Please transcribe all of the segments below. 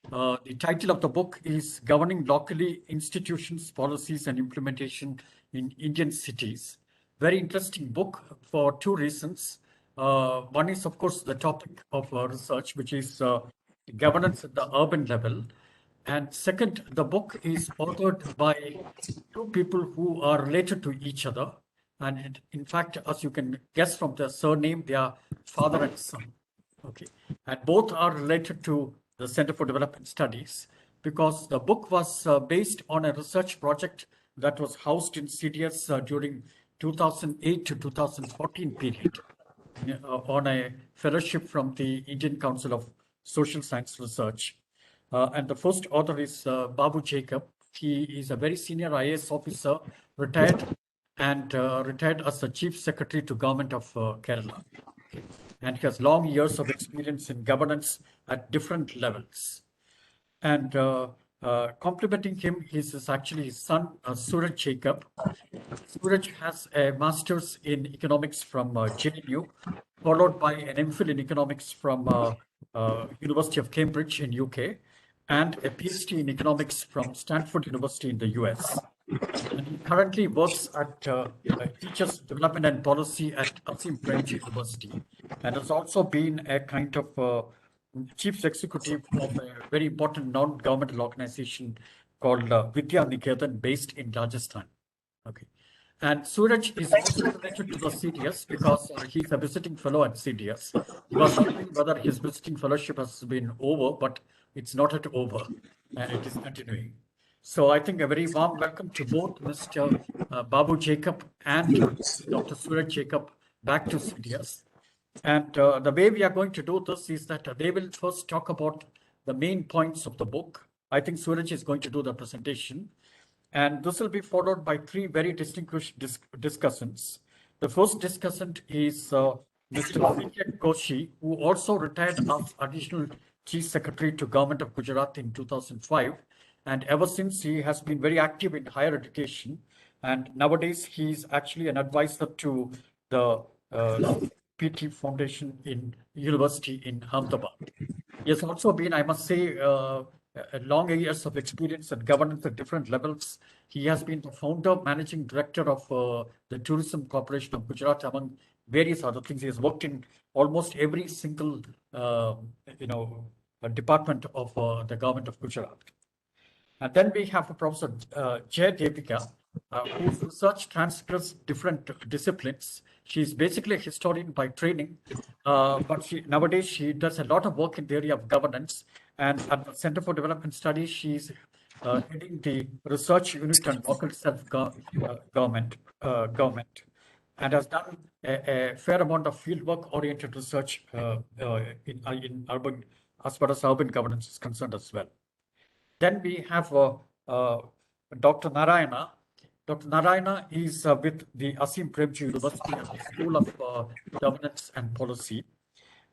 The title of the book is Governing Locally Institutions, Policies and Implementation in Indian Cities. Very interesting book for two reasons. One is, of course, the topic of research, which is governance at the urban level. And second, the book is authored by two people who are related to each other. And in fact, as you can guess from the surname, they are father and son. Okay. And both are related to the Center for Development Studies because the book was based on a research project that was housed in CDS during 2008 to 2014 period on a fellowship from the Indian Council of Social Science Research. And the first author is Babu Jacob. He is a very senior IAS officer, retired, and retired as the Chief Secretary to Government of Kerala. And he has long years of experience in governance at different levels. And complementing him is actually his son, Suraj Jacob. Suraj has a master's in economics from JNU, followed by an MPhil in economics from University of Cambridge in UK, and a PhD in economics from Stanford University in the US. And he currently works at Teachers Development and Policy at Asim Premji University, and has also been a kind of chief executive of a very important non-governmental organization called Vidya Niketan, based in Rajasthan. Okay. And Suraj is also related to the CDS because he's a visiting fellow at CDS. He was wondering whether his visiting fellowship has been over, but it's not yet over, and it is continuing. So I think a very warm welcome to both Mr. Babu Jacob and Dr. Suraj Jacob back to CDS. And the way we are going to do this is that they will first talk about the main points of the book. I think Suraj is going to do the presentation. And this will be followed by three very distinguished discussants. The first discussant is Mr. Venkat Koshi, who also retired as Additional Chief Secretary to Government of Gujarat in 2005. And ever since, he has been very active in higher education. And nowadays, he's actually an advisor to the PT Foundation in University in Ahmedabad. He has also been, I must say, long years of experience and governance at different levels. He has been the founder, managing director of the Tourism Corporation of Gujarat, among various other things. He has worked in almost every single, department of the government of Gujarat. And then we have Professor Jay Devika, whose research transfers different disciplines. She's basically a historian by training, but nowadays she does a lot of work in the area of governance. And at the Center for Development Studies, she's heading the research unit on local self-government, and has done a fair amount of fieldwork oriented research in urban, as far as urban governance is concerned as well. Then we have Dr. Narayana. Dr. Narayana is with the Asim Premji University at the School of Governance and Policy.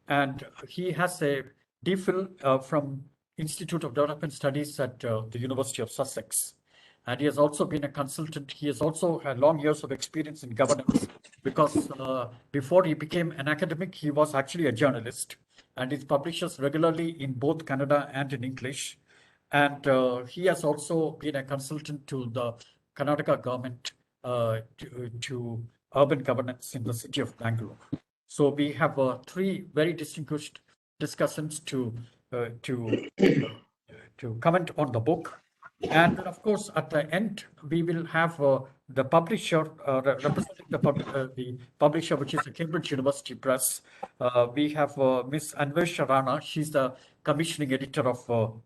And he has a DPhil from Institute of Development Studies at the University of Sussex. And he has also been a consultant. He has also had long years of experience in governance because before he became an academic, he was actually a journalist. And he publishes regularly in both Kannada and in English. And he has also been a consultant to the Karnataka government to urban governance in the city of Bangalore. So we have three very distinguished discussants to comment on the book. And then, of course, at the end, we will have the publisher, representing the publisher, which is the Cambridge University Press. We have Miss Anvesha Rana. She's the commissioning editor of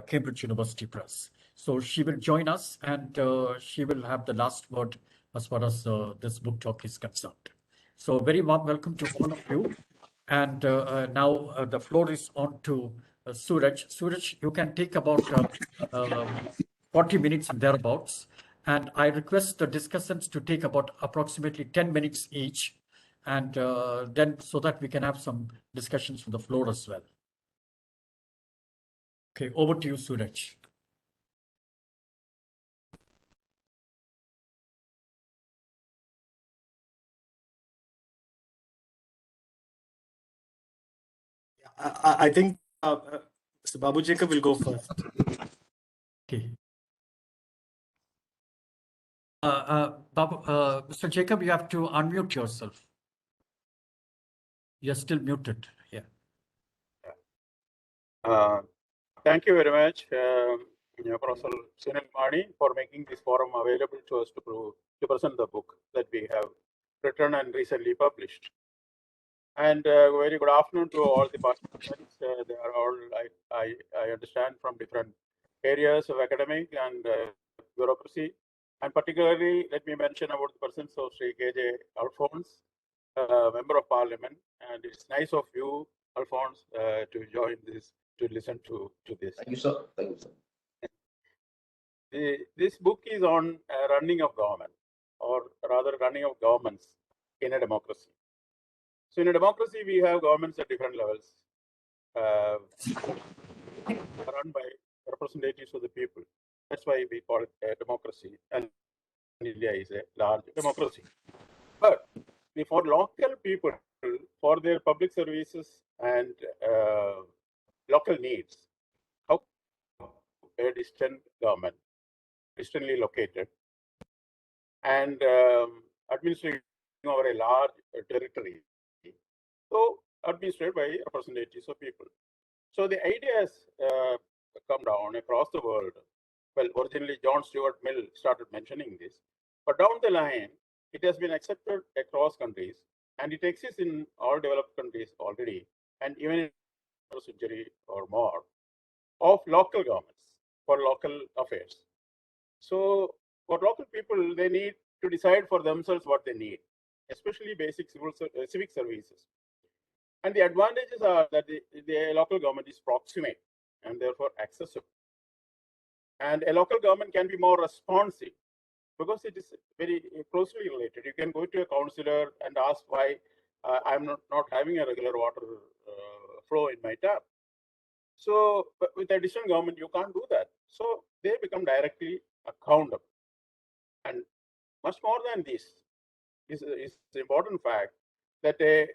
Cambridge University Press. So she will join us, and she will have the last word as far as this book talk is concerned. So very warm welcome to all of you. And now the floor is on to Suraj. Suraj, you can take about 40 minutes and thereabouts. And I request the discussants to take about approximately 10 minutes each. And then so that we can have some discussions from the floor as well. Okay, over to you, Suraj. I think So Babu Jacob will go first. Okay. Mr. Jacob, you have to unmute yourself. You're still muted. Yeah. Thank you very much, Professor Sunil Mani, for making this forum available to us to present the book that we have written and recently published. And very good afternoon to all the participants. They are all, I understand, from different areas of academic and bureaucracy. And particularly, let me mention about the presence of Sri K.J. Alphonse, Member of Parliament. And it's nice of you, Alphonse, to join this, to listen to this. Thank you, sir. Thank you, sir. This book is on running of government, or rather running of governments in a democracy. So in a democracy, we have governments at different levels, run by representatives of the people. That's why we call it a democracy, and India is a large democracy. But for local people, for their public services and local needs, how a distant government, distantly located, and administering over a large territory, so administered by representatives of people. So the ideas come down across the world. Well, originally John Stuart Mill started mentioning this, but down the line, it has been accepted across countries, and it exists in all developed countries already, and even in a century or more, of local governments for local affairs. So for local people, they need to decide for themselves what they need, especially basic civic services. And the advantages are that the local government is proximate and therefore accessible. And a local government can be more responsive because it is very closely related. You can go to a councillor and ask why I'm not having a regular water flow in my tap. So with a distant government, you can't do that. So they become directly accountable. And much more than this is the important fact that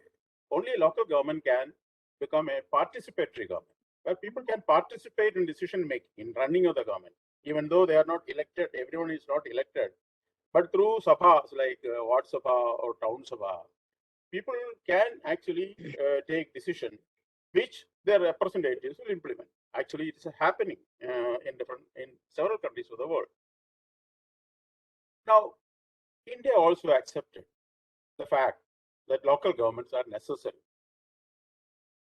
only a local government can become a participatory government, where people can participate in decision making, in running of the government, even though they are not elected. Everyone is not elected, but through sabhas like Ward Sabha or Town Sabha, people can actually take decision which their representatives will implement. Actually, it's happening in several countries of the world. Now, India also accepted the fact that local governments are necessary.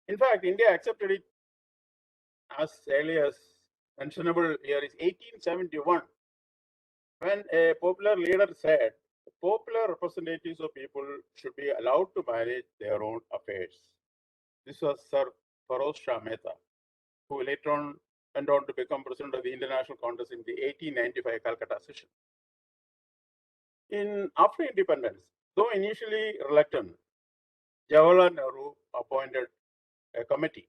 In fact, India accepted it as early as mentionable year is 1871, when a popular leader said popular representatives of people should be allowed to manage their own affairs. This was Sir Feroz Shah Mehta, who later on went on to become president of the International Congress in the 1895 Calcutta session. After independence, though initially reluctant, Jawaharlal Nehru appointed a committee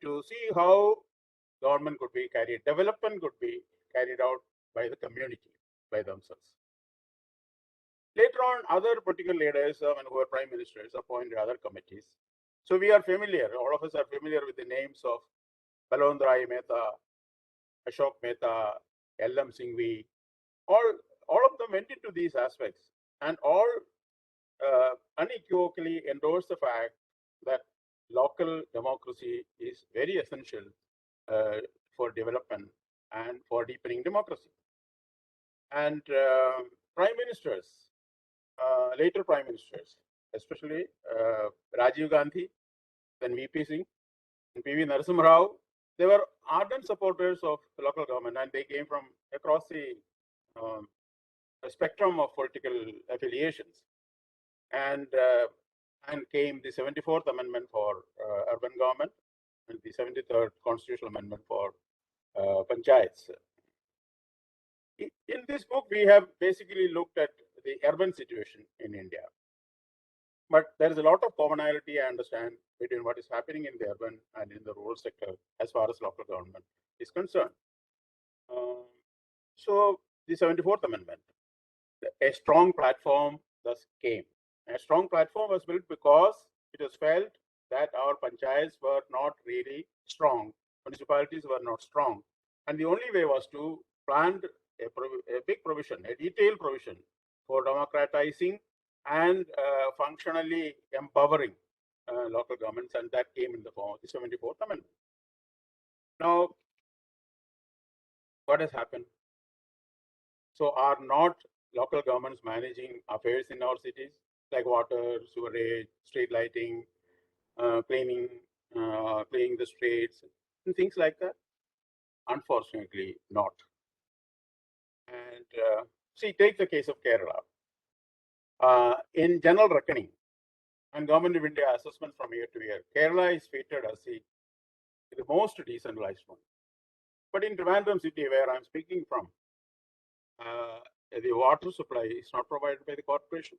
to see how government could be carried, development could be carried out by the community, by themselves. Later on, other political leaders who were prime ministers appointed other committees. So we are familiar, all of us are familiar with the names of Balwant Rai Mehta, Ashok Mehta, L.M. Singhvi. All of them went into these aspects, and all unequivocally endorse the fact that local democracy is very essential for development and for deepening democracy. And prime ministers, later prime ministers, especially Rajiv Gandhi, then V.P. Singh, and P.V. Narasimha Rao, they were ardent supporters of local government, and they came from across the spectrum of political affiliations. And came the 74th Amendment for urban government and the 73rd Constitutional Amendment for panchayats. In this book, we have basically looked at the urban situation in India. But there is a lot of commonality, I understand, between what is happening in the urban and in the rural sector as far as local government is concerned. So the 74th Amendment, a strong platform thus came. A strong platform was built because it was felt that our panchayats were not really strong, municipalities were not strong, and the only way was to plan a big provision, a detailed provision for democratizing and functionally empowering local governments, and that came in the form of the 74th Amendment. Now, what has happened? So, are not local governments managing affairs in our cities like water, sewerage, street lighting, cleaning, cleaning the streets, and things like that? Unfortunately, not. And see, take the case of Kerala. In general reckoning and Government of India assessment from year to year, Kerala is featured as the most decentralized one. But in Trivandrum city, where I'm speaking from, the water supply is not provided by the corporation.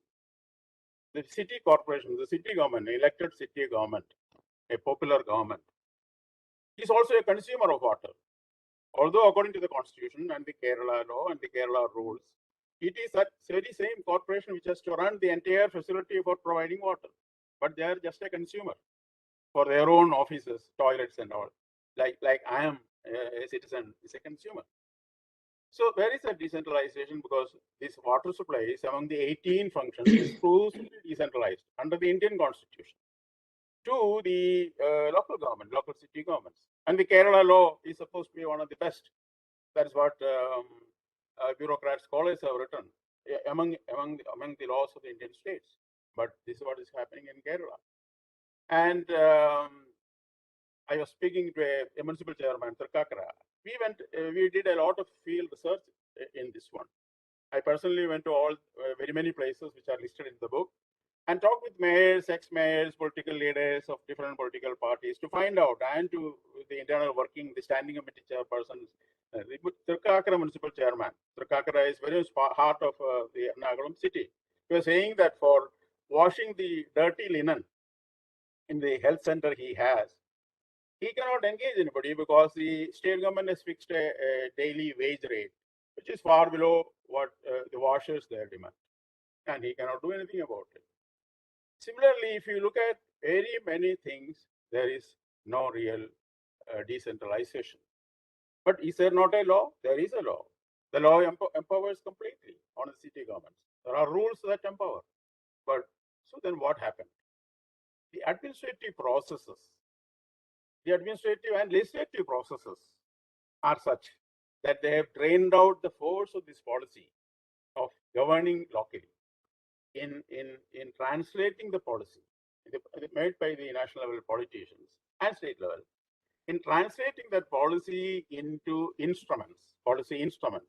The city corporation, the city government, elected city government, a popular government, is also a consumer of water. Although according to the constitution and the Kerala law and the Kerala rules, it is that very same corporation which has to run the entire facility for providing water. But they are just a consumer for their own offices, toilets and all. Like I am a citizen, is a consumer. So where is that decentralization? Because this water supply is among the 18 functions exclusively decentralized under the Indian constitution to the local government, local city governments. And the Kerala law is supposed to be one of the best. That's what bureaucrat scholars have written among the laws of the Indian states. But this is what is happening in Kerala. And I was speaking to a municipal chairman, Trikakara. We did a lot of field research in this one. I personally went to all very many places which are listed in the book and talked with mayors, ex-mayors, political leaders of different political parties to find out, and to the internal working, the standing committee chairpersons, the Trikakara municipal chairman. Trikakara is very much heart of the Ernakulam city. He was saying that for washing the dirty linen in the health center he has, he cannot engage anybody because the state government has fixed a daily wage rate, which is far below what the washers there demand, and he cannot do anything about it. Similarly, if you look at very many things, there is no real decentralization. But is there not a law? There is a law. The law empowers completely on the city governments. There are rules that empower. But so then what happened? The administrative processes, the administrative and legislative processes are such that they have drained out the force of this policy of governing locally in translating the policy made by the national level politicians and state level, in translating that policy into instruments, policy instruments,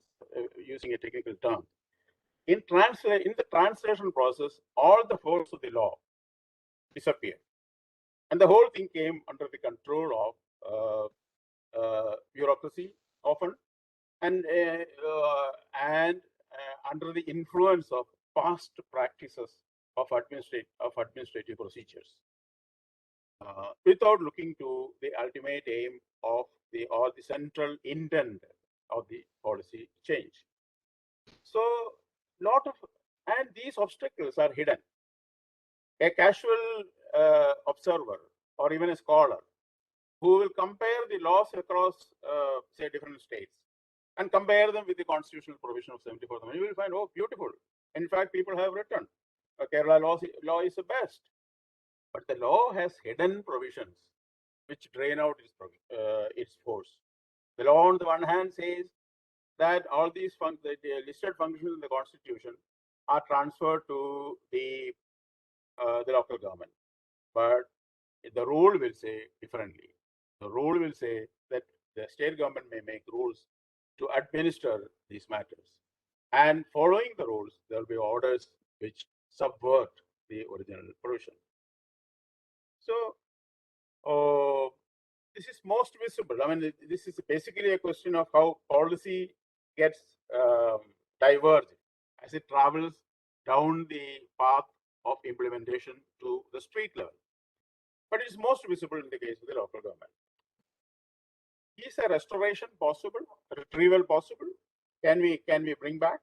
using a technical term. In the translation process, all the force of the law disappeared, and the whole thing came under the control of bureaucracy often, and under the influence of past practices of administrative procedures, without looking to the ultimate aim of the central intent of the policy change. So, and these obstacles are hidden. A casual observer or even a scholar who will compare the laws across, say, different states and compare them with the constitutional provision of 74th Amendment, you will find, oh, beautiful. In fact, people have written, Kerala law is the best. But the law has hidden provisions which drain out its force. The law, on the one hand, says that all these the listed functions in the Constitution are transferred to the local government. But the rule will say differently. The rule will say that the state government may make rules to administer these matters. And following the rules, there will be orders which subvert the original provision. So, this is most visible. I mean, this is basically a question of how policy gets diverged as it travels down the path of implementation to the street level. But it is most visible in the case of the local government. Is a restoration possible? Retrieval possible? Can we bring back?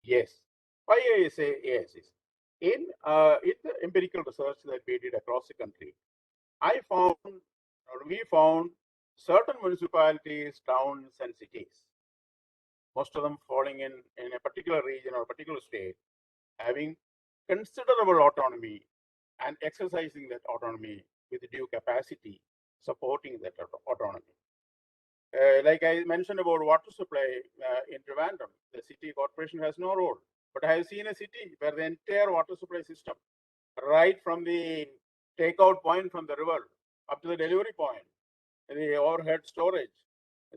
Yes. Why I say yes is in the empirical research that we did across the country, we found certain municipalities, towns, and cities, most of them falling in a particular region or a particular state, having considerable autonomy and exercising that autonomy with due capacity, supporting that autonomy. Like I mentioned about water supply in Trivandrum, the city corporation has no role. But I have seen a city where the entire water supply system, right from the takeout point from the river up to the delivery point, the overhead storage,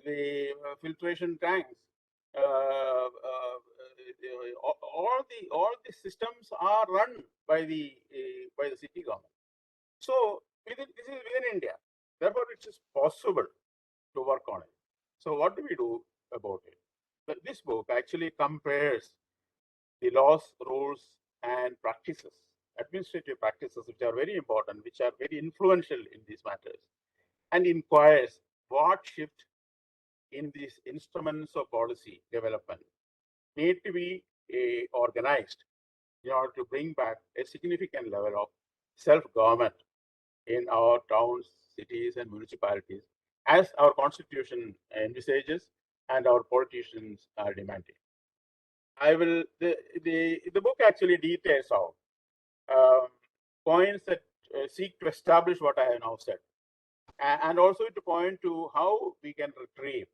the filtration tanks, all the systems are run by the city government. So this is within India. Therefore, it is possible to work on it. So what do we do about it? This book actually compares the laws, rules, and practices, administrative practices, which are very important, which are very influential in these matters, and inquires what shift in these instruments of policy development need to be organized in order to bring back a significant level of self-government in our towns, cities, and municipalities, as our constitution envisages and our politicians are demanding. The book actually details out points that seek to establish what I have now said, and also to point to how we can retrieve.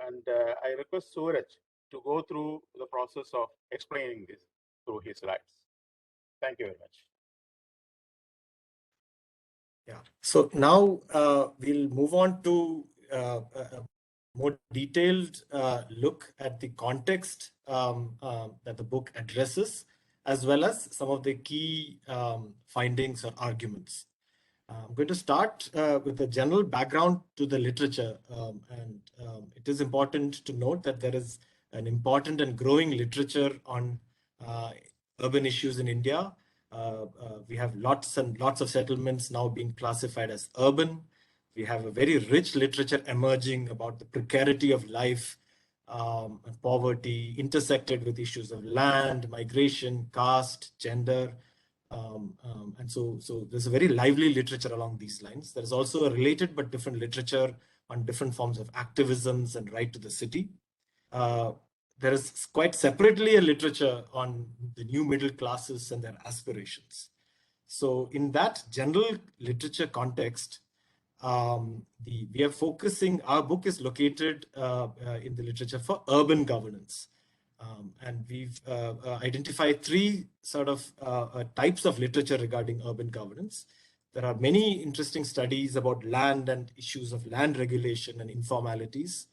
And I request Suraj to go through the process of explaining this through his slides. Thank you very much. Yeah. So now we'll move on to a more detailed look at the context that the book addresses, as well as some of the key findings or arguments. I'm going to start with a general background to the literature. It is important to note that there is an important and growing literature on urban issues in India. We have lots and lots of settlements now being classified as urban. We have a very rich literature emerging about the precarity of life, and poverty, intersected with issues of land, migration, caste, gender. And so there's a very lively literature along these lines. There is also a related but different literature on different forms of activisms and right to the city. There is quite separately a literature on the new middle classes and their aspirations. So in that general literature context, we are focusing, our book is located in the literature for urban governance. And we've identified three sort of types of literature regarding urban governance. There are many interesting studies about land and issues of land regulation and informalities.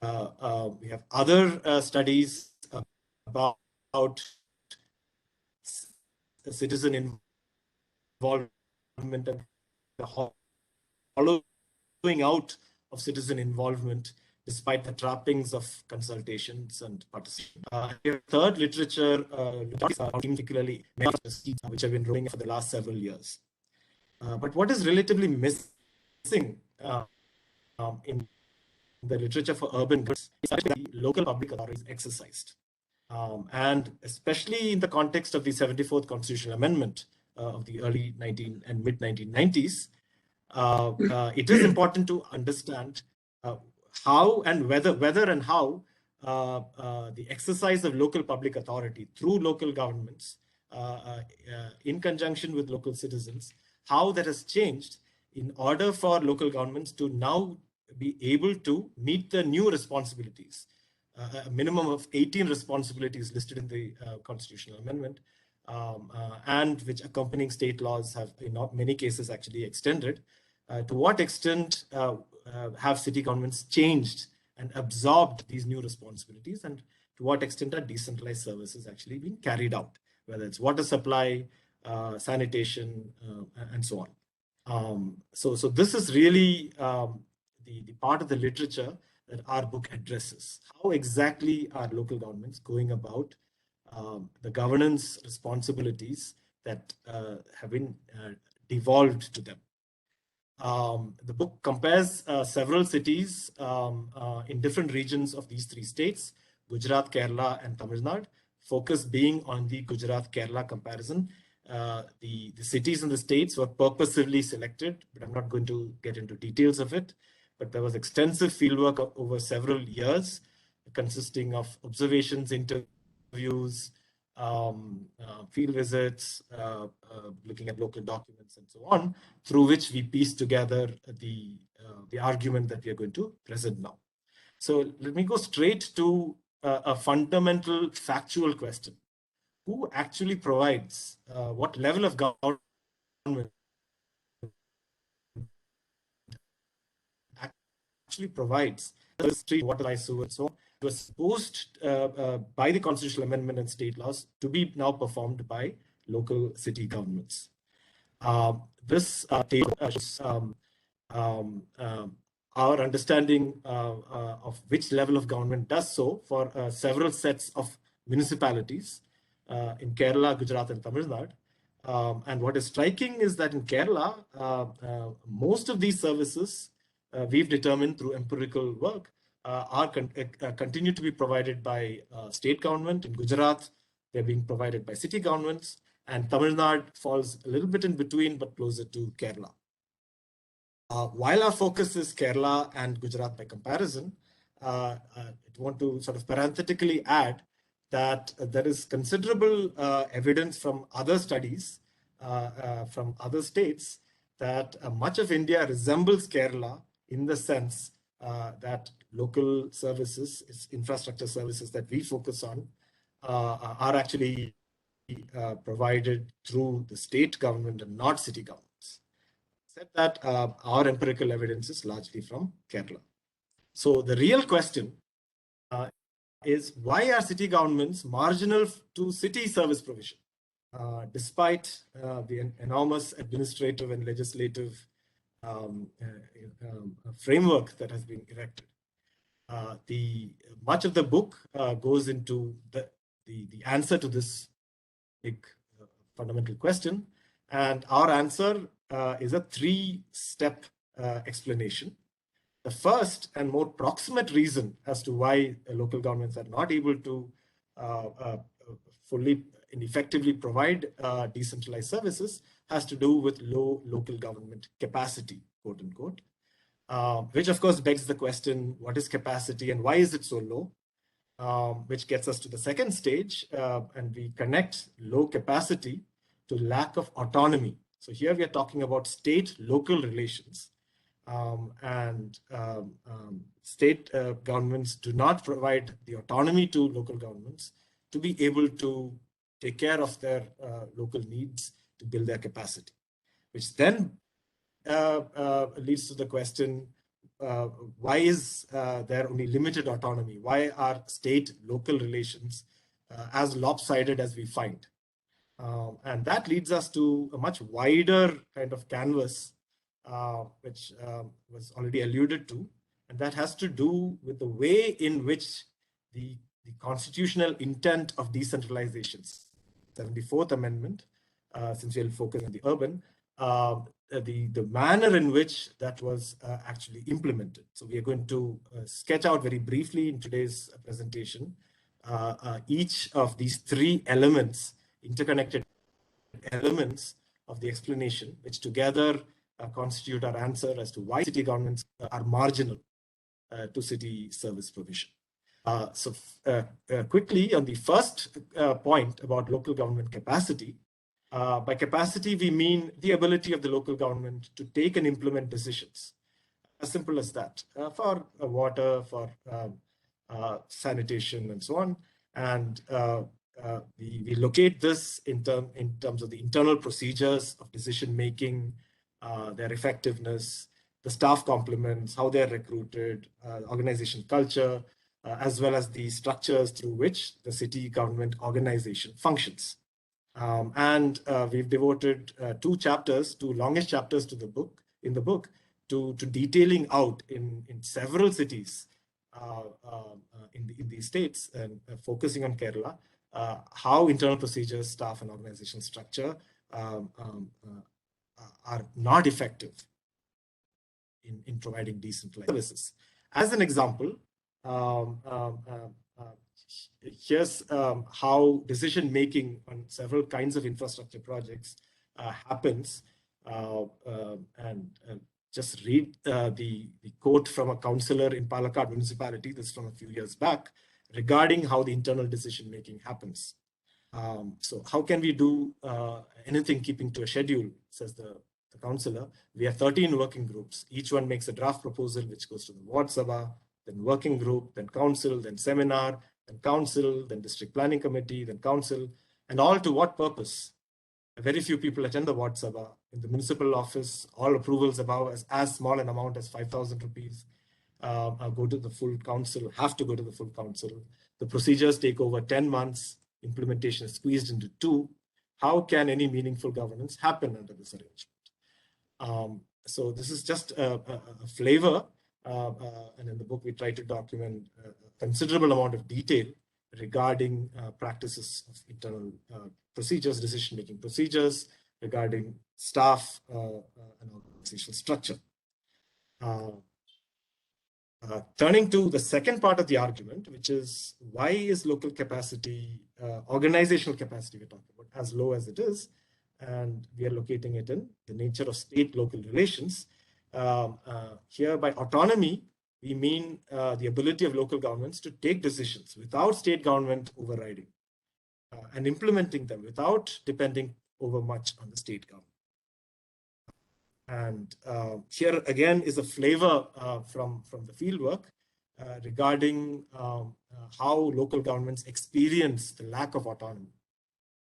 We have other studies about citizen involvement and the hollowing out of citizen involvement despite the trappings of consultations and participation. Third literature, particularly which have been running for the last several years. But what is relatively missing in the literature for urban governance is the local public authorities exercised. And especially in the context of the 74th Constitutional Amendment of the early and mid 1990s, it is important to understand how and whether and how the exercise of local public authority through local governments in conjunction with local citizens, how that has changed in order for local governments to now be able to meet the new responsibilities. A minimum of 18 responsibilities listed in the Constitutional Amendment, and which accompanying state laws have in many cases actually extended. To what extent have city governments changed and absorbed these new responsibilities, and to what extent are decentralized services actually being carried out, whether it's water supply, sanitation, and so on. So this is really the part of the literature that our book addresses. How exactly are local governments going about the governance responsibilities that have been devolved to them? The book compares several cities in different regions of these three states, Gujarat, Kerala, and Tamil Nadu, focus being on the Gujarat-Kerala comparison. the cities and the states were purposively selected, but I'm not going to get into details of it. But there was extensive fieldwork over several years, consisting of observations, interviews, field visits, looking at local documents and so on, through which we piece together the argument that we are going to present now. So let me go straight to a fundamental factual question. Who actually provides, what level of government actually provides the street, water, sewer, and so on? It was supposed by the constitutional amendment and state laws to be now performed by local city governments. This table shows our understanding of which level of government does so for several sets of municipalities in Kerala, Gujarat, and Tamil Nadu. And what is striking is that in Kerala, most of these services we've determined through empirical work continue to be provided by state government. In Gujarat, they're being provided by city governments, and Tamil Nadu falls a little bit in between, but closer to Kerala. While our focus is Kerala and Gujarat by comparison, I want to sort of parenthetically add that there is considerable evidence from other studies from other states that much of India resembles Kerala in the sense that local services, infrastructure services that we focus on are actually provided through the state government and not city governments. Said that our empirical evidence is largely from Kerala. So the real question is, why are city governments marginal to city service provision, despite the enormous administrative and legislative framework that has been erected? Much of the book goes into the answer to this big fundamental question, and our answer is a three-step explanation. The first and more proximate reason as to why local governments are not able to fully and effectively provide decentralized services has to do with low local government capacity, quote unquote, which of course begs the question, what is capacity and why is it so low? Which gets us to the second stage, and we connect low capacity to lack of autonomy. So here we are talking about state-local relations. State governments do not provide the autonomy to local governments to be able to take care of their local needs to build their capacity, which then leads to the question, why is there only limited autonomy? Why are state-local relations as lopsided as we find? And that leads us to a much wider kind of canvas, which was already alluded to, and that has to do with the way in which the constitutional intent of decentralization, 74th Amendment, since we'll focus on the urban, the manner in which that was actually implemented. So we are going to sketch out very briefly in today's presentation each of these three elements, interconnected elements of the explanation, which together constitute our answer as to why city governments are marginal to city service provision. Quickly on the first point about local government capacity, by capacity, we mean the ability of the local government to take and implement decisions. As simple as that, for water, for sanitation, and so on. And we locate this in terms of the internal procedures of decision making, their effectiveness, the staff complements, how they're recruited, organization culture, as well as the structures through which the city government organization functions. We've devoted two longest chapters to the book, to detailing out in several cities in these states, and focusing on Kerala, how internal procedures, staff, and organization structure are not effective in providing decentralized services. As an example, here's how decision making on several kinds of infrastructure projects happens. And just read the quote from a councillor in Palakkad municipality, this is from a few years back, regarding how the internal decision making happens. So how can we do anything keeping to a schedule, says the councillor. We have 13 working groups. Each one makes a draft proposal, which goes to the Ward Sabha, then working group, then council, then seminar, then council, then district planning committee, then council, and all to what purpose? Very few people attend the Ward Sabha. In the municipal office, all approvals above as small an amount as 5,000 rupees go to the full council, have to go to the full council. The procedures take over 10 months. Implementation is squeezed into 2. How can any meaningful governance happen under this arrangement? So this is just a flavor, and in the book we try to document a considerable amount of detail regarding practices of internal procedures, decision-making procedures, regarding staff and organizational structure. Turning to the second part of the argument, which is why is local capacity, organizational capacity we're talking about, as low as it is, and we are locating it in the nature of state-local relations. Here by autonomy, we mean the ability of local governments to take decisions without state government overriding and implementing them without depending over much on the state government. And here again is a flavor from the fieldwork regarding how local governments experience the lack of autonomy.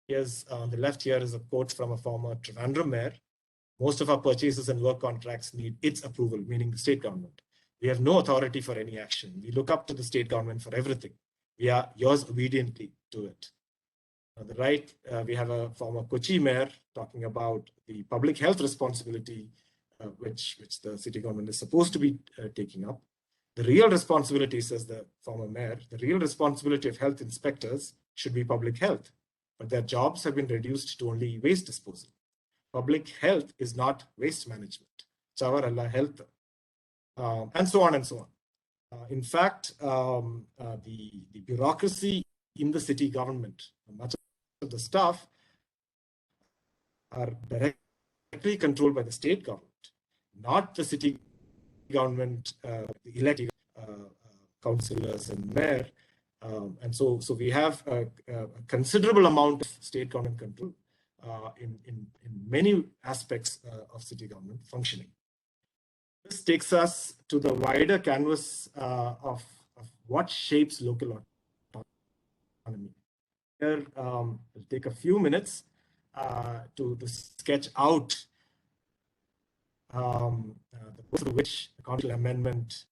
Here's on the left here is a quote from a former Trivandrum mayor. Most of our purchases and work contracts need its approval, meaning the state government. We have no authority for any action. We look up to the state government for everything. We are yours obediently to it. On the right, we have a former Kochi mayor talking about the public health responsibility, which the city government is supposed to be taking up. The real responsibility, says the former mayor, the real responsibility of health inspectors should be public health, but their jobs have been reduced to only waste disposal. Public health is not waste management. Chawar Allah health, and so on and so on. In fact, the bureaucracy in the city government, much of the staff are directly controlled by the state government, not the city government, the elected councillors and mayor. And so we have a considerable amount of state government control in many aspects of city government functioning. This takes us to the wider canvas of what shapes local autonomy. Here, it'll take a few minutes to sketch out the process through which the Constitutional Amendment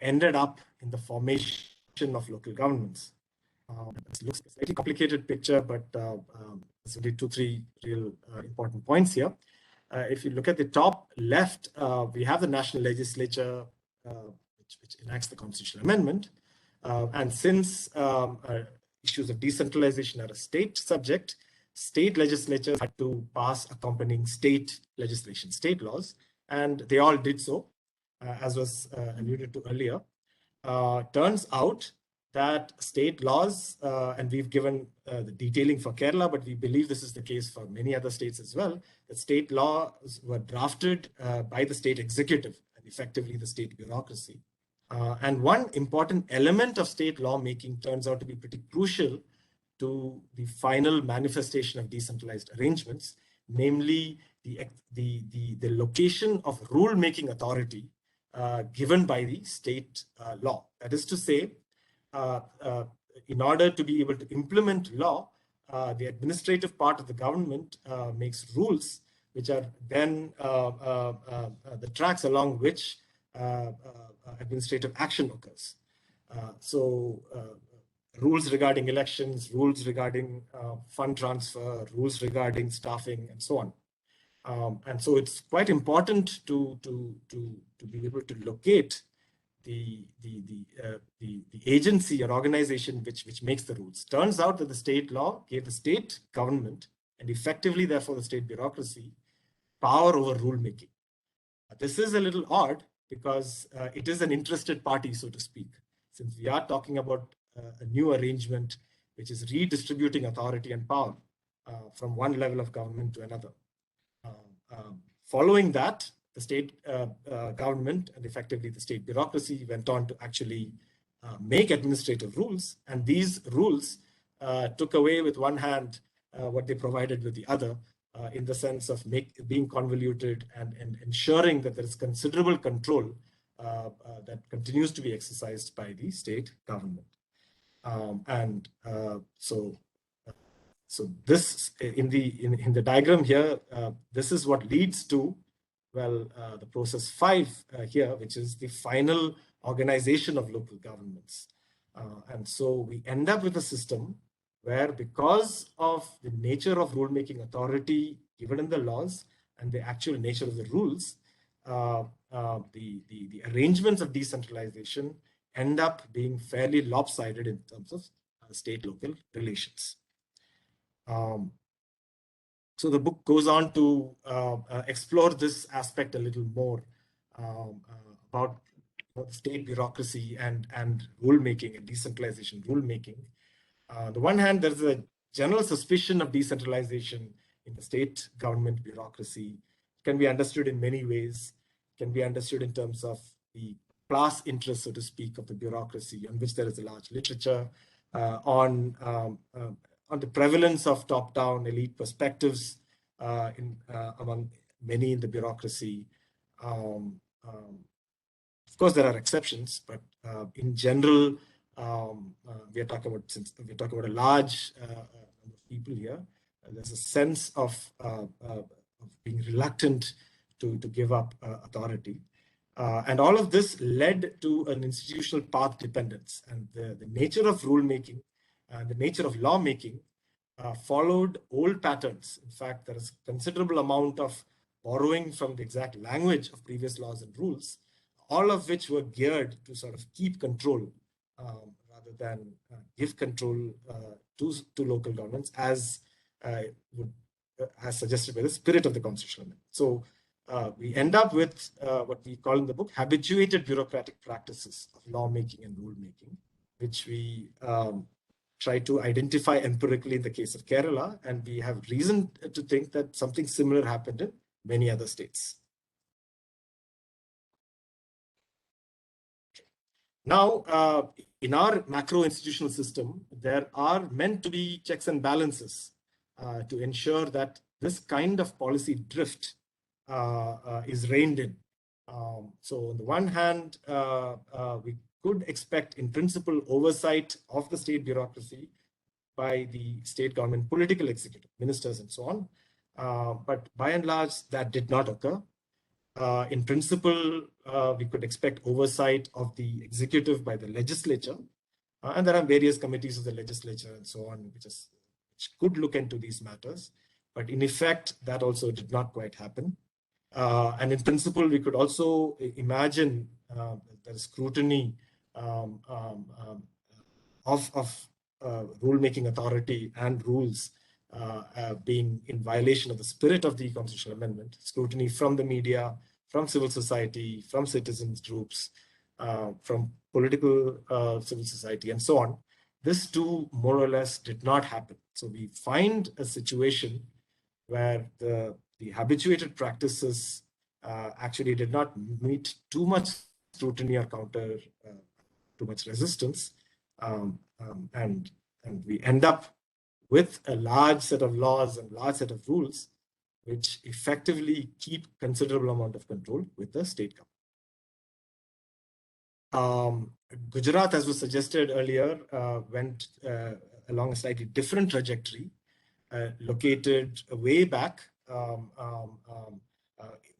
ended up in the formation of local governments. It looks a slightly complicated picture, but there's only 2-3 real important points here. If you look at the top left, we have the national legislature, which enacts the constitutional amendment. And since issues of decentralization are a state subject, state legislatures had to pass accompanying state legislation, state laws, and they all did so, as was alluded to earlier. Turns out that state laws, and we've given the detailing for Kerala, but we believe this is the case for many other states as well, that state laws were drafted by the state executive and effectively the state bureaucracy. And one important element of state lawmaking turns out to be pretty crucial to the final manifestation of decentralized arrangements, namely the location of rule-making authority given by the state law. That is to say, in order to be able to implement law, the administrative part of the government makes rules, which are then the tracks along which administrative action occurs. So rules regarding elections, rules regarding fund transfer, rules regarding staffing, and so on. And so it's quite important to be able to locate the agency or organization which makes the rules. Turns out that the state law gave the state government, and effectively therefore the state bureaucracy, power over rulemaking. This is a little odd because it is an interested party, so to speak. Since we are talking about a new arrangement which is redistributing authority and power from one level of government to another. Following that, the state government and effectively the state bureaucracy went on to actually make administrative rules, and these rules took away with one hand what they provided with the other, in the sense of being convoluted and ensuring that there is considerable control that continues to be exercised by the state government. So this in the diagram here, this is what leads to, well, the process 5 here, which is the final organization of local governments. And so we end up with a system where, because of the nature of rulemaking authority given in the laws and the actual nature of the rules, the arrangements of decentralization end up being fairly lopsided in terms of state-local relations. So the book goes on to explore this aspect a little more, about state bureaucracy and rulemaking and decentralization rulemaking. On the one hand, there's a general suspicion of decentralization in the state government bureaucracy. It can be understood in many ways. It can be understood in terms of the class interest, so to speak, of the bureaucracy, on which there is a large literature, on the prevalence of top-down elite perspectives among many in the bureaucracy. Of course, there are exceptions, but in general, we are talking about a large number of people here. There's a sense of being reluctant to give up authority. And all of this led to an institutional path dependence, and the nature of rulemaking and the nature of lawmaking followed old patterns. In fact, there is considerable amount of borrowing from the exact language of previous laws and rules, all of which were geared to sort of keep control rather than give control to local governments, as suggested by the spirit of the constitutional amendment. So we end up with what we call in the book habituated bureaucratic practices of lawmaking and rulemaking, which we try to identify empirically in the case of Kerala, and we have reason to think that something similar happened in many other states. Now, in our macro institutional system, there are meant to be checks and balances to ensure that this kind of policy drift is reined in. So on the one hand, we could expect in principle oversight of the state bureaucracy by the state government political executive, ministers and so on. But by and large, that did not occur. In principle, we could expect oversight of the executive by the legislature. And there are various committees of the legislature and so on, which could look into these matters. But in effect, that also did not quite happen. And in principle, we could also imagine the scrutiny of rulemaking authority and rules being in violation of the spirit of the constitutional amendment, scrutiny from the media, from civil society, from citizens groups, from political civil society, and so on. This too, more or less, did not happen. So we find a situation where the habituated practices actually did not meet too much scrutiny or counter too much resistance, and we end up with a large set of laws and large set of rules which effectively keep considerable amount of control with the state government. Gujarat, as was suggested earlier, went along a slightly different trajectory, located way back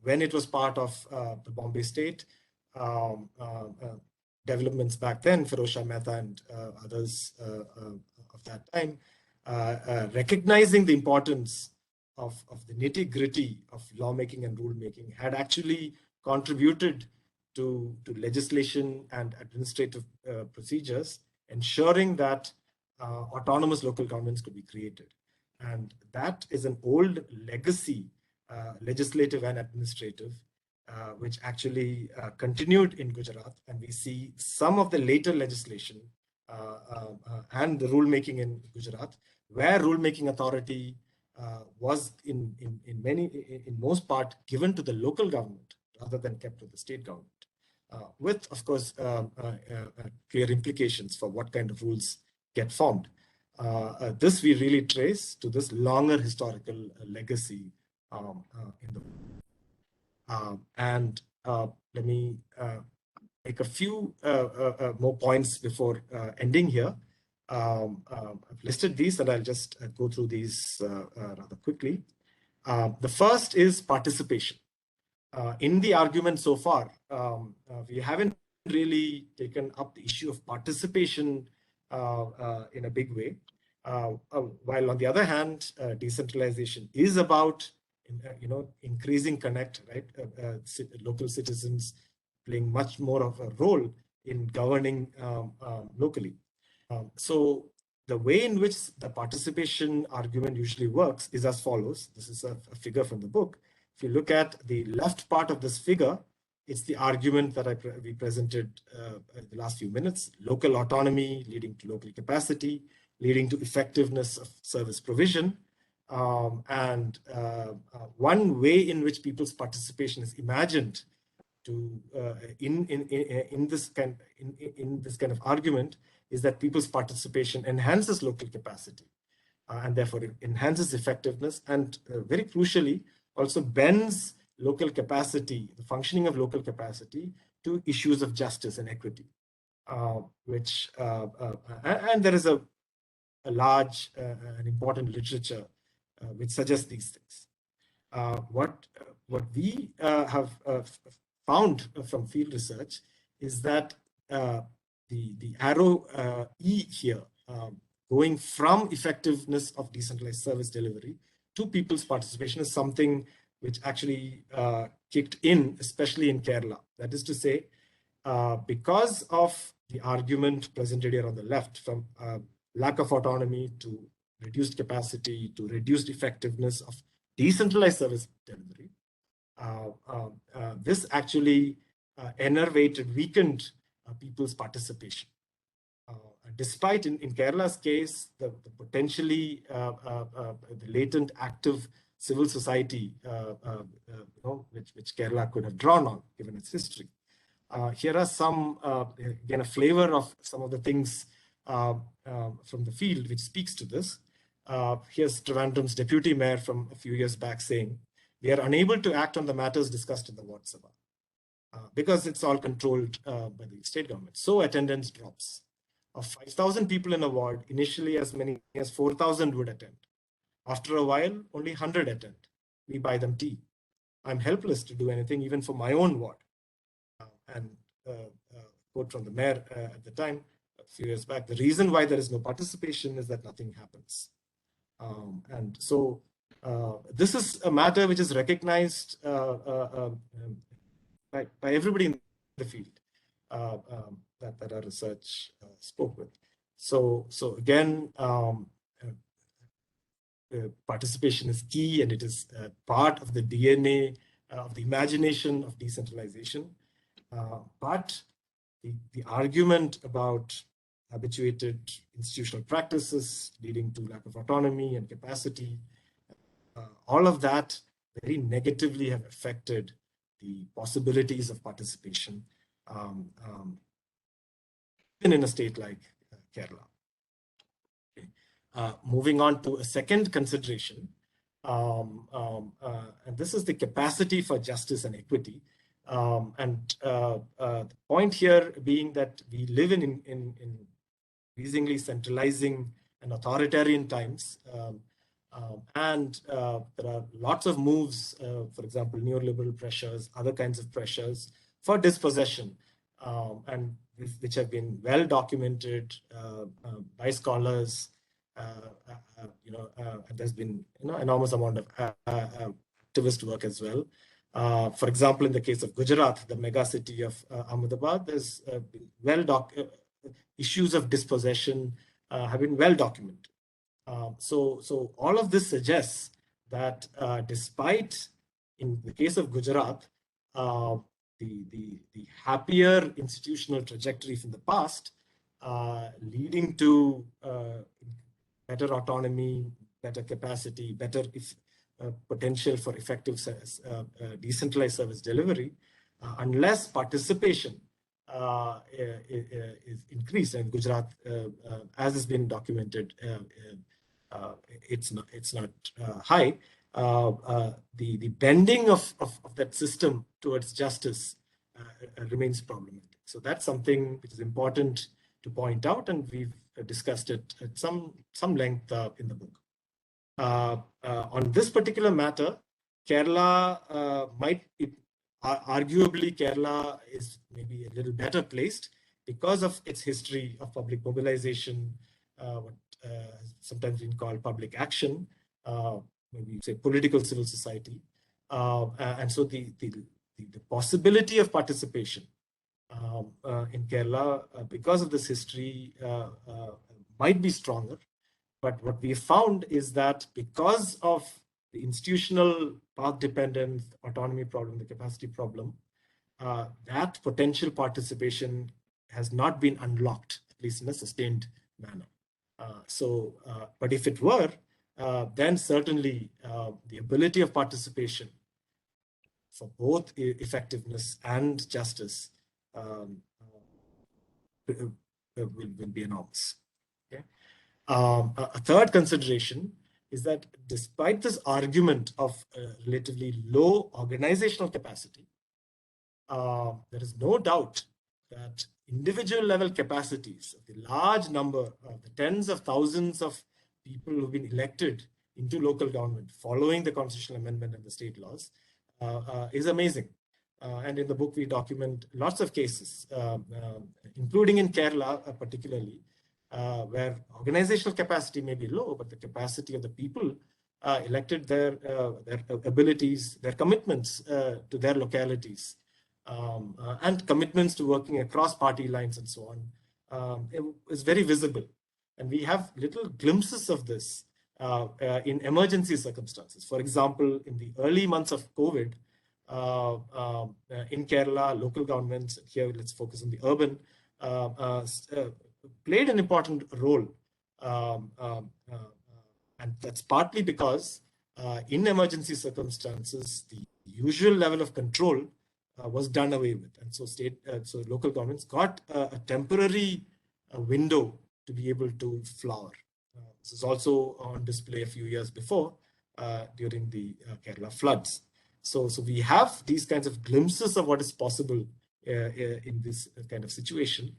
when it was part of the Bombay state. Developments back then, Feroz Shah Mehta and others of that time, recognizing the importance of the nitty-gritty of lawmaking and rulemaking, had actually contributed to legislation and administrative procedures, ensuring that autonomous local governments could be created. And that is an old legacy, legislative and administrative, which actually continued in Gujarat. And we see some of the later legislation and the rulemaking in Gujarat, where rulemaking authority was in most part given to the local government rather than kept to the state government, with of course clear implications for what kind of rules get formed. This we really trace to this longer historical legacy in the and let me make a few more points before ending here. I've listed these and I'll just go through these rather quickly. The first is participation. In the argument so far, we haven't really taken up the issue of participation in a big way. While on the other hand, decentralization is about increasing connect, right? Local citizens playing much more of a role in governing locally. So the way in which the participation argument usually works is as follows. This is a figure from the book. If you look at the left part of this figure, it's the argument that we presented in the last few minutes: local autonomy leading to local capacity, leading to effectiveness of service provision. And one way in which people's participation is imagined to in this kind of argument is that people's participation enhances local capacity and therefore it enhances effectiveness, and very crucially also bends local capacity, the functioning of local capacity, to issues of justice and equity, and there is a large and important literature which suggests these things. What we have found from field research is that the arrow E here, going from effectiveness of decentralized service delivery to people's participation, is something which actually kicked in, especially in Kerala. That is to say, because of the argument presented here on the left, from lack of autonomy to reduced capacity to reduced effectiveness of decentralized service delivery, this actually enervated, weakened people's participation. Despite in Kerala's case, the potentially the latent active civil society, which Kerala could have drawn on given its history. Here are some, again, a flavor of some of the things from the field which speaks to this. Here's Trivandrum's deputy mayor from a few years back saying, "We are unable to act on the matters discussed in the Ward Sabha because it's all controlled by the state government. So attendance drops. Of 5,000 people in a ward, initially as many as 4,000 would attend. After a while, only 100 attend. We buy them tea. I'm helpless to do anything even for my own ward." And quote from the mayor at the time, a few years back, "The reason why there is no participation is that nothing happens." And so this is a matter which is recognized by everybody in the field that our research spoke with. So again, participation is key, and it is part of the DNA of the imagination of decentralization. But the argument about habituated institutional practices leading to lack of autonomy and capacity, all of that very negatively have affected the possibilities of participation even in a state like Kerala. Okay. Moving on to a second consideration, and this is the capacity for justice and equity. The point here being that we live in increasingly centralizing and authoritarian times, and there are lots of moves, for example, neoliberal pressures, other kinds of pressures for dispossession, and which have been well documented by scholars. And there's been enormous amount of activist work as well. For example, in the case of Gujarat, the mega city of Ahmedabad, there's issues of dispossession have been well documented. So all of this suggests that despite, in the case of Gujarat, the happier institutional trajectory from the past, leading to better autonomy, better capacity, better potential for effective decentralized service delivery, unless participation is increased. And Gujarat, as has been documented, it's not high. The bending of that system towards justice remains problematic. So that's something which is important to point out, and we've discussed it at some length in the book. On this particular matter, Kerala arguably Kerala is maybe a little better placed because of its history of public mobilization, what sometimes been called public action, maybe say political civil society, and so the possibility of participation in Kerala because of this history might be stronger. But what we found is that because of the institutional path dependent autonomy problem, the capacity problem, that potential participation has not been unlocked, at least in a sustained manner. But if it were, then certainly the ability of participation for both effectiveness and justice will be enormous. Okay? A third consideration is that despite this argument of relatively low organizational capacity, there is no doubt that individual level capacities of the large number of the tens of thousands of people who've been elected into local government following the constitutional amendment and the state laws is amazing. And in the book, we document lots of cases, including in Kerala particularly, where organizational capacity may be low, but the capacity of the people elected their abilities, their commitments to their localities, and commitments to working across party lines and so on, it is very visible. And we have little glimpses of this in emergency circumstances. For example, in the early months of COVID, in Kerala, local governments, here let's focus on the urban, played an important role. And that's partly because in emergency circumstances, the usual level of control was done away with. And so so local governments got a temporary window to be able to flower. This is also on display a few years before during the Kerala floods. So we have these kinds of glimpses of what is possible in this kind of situation.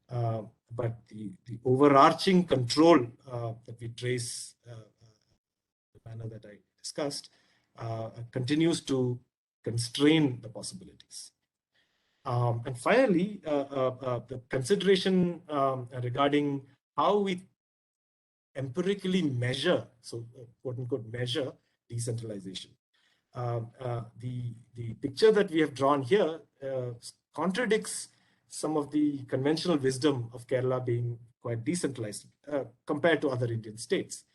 But the overarching control that we trace, the manner that I discussed, continues to constrain the possibilities. And finally, the consideration regarding how we empirically measure, so quote unquote, measure decentralization. The picture that we have drawn here contradicts some of the conventional wisdom of Kerala being quite decentralized compared to other Indian states.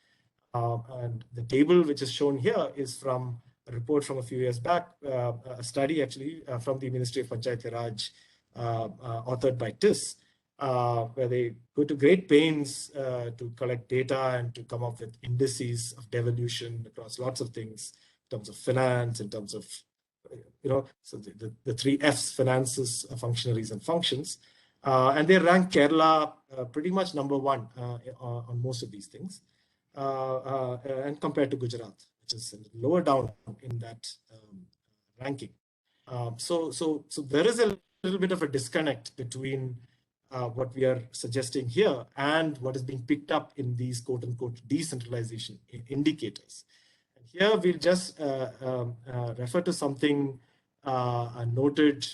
And the table which is shown here is from a report from a few years back, a study actually from the Ministry of Panchayat Raj, authored by TIS, where they go to great pains to collect data and to come up with indices of devolution across lots of things, in terms of finance, in terms of, so the three Fs, finances, functionaries, and functions. And they rank Kerala pretty much number one on most of these things, and compared to Gujarat, which is lower down in that ranking. So there is a little bit of a disconnect between what we are suggesting here and what is being picked up in these quote unquote decentralization indicators. And here we'll just refer to something noted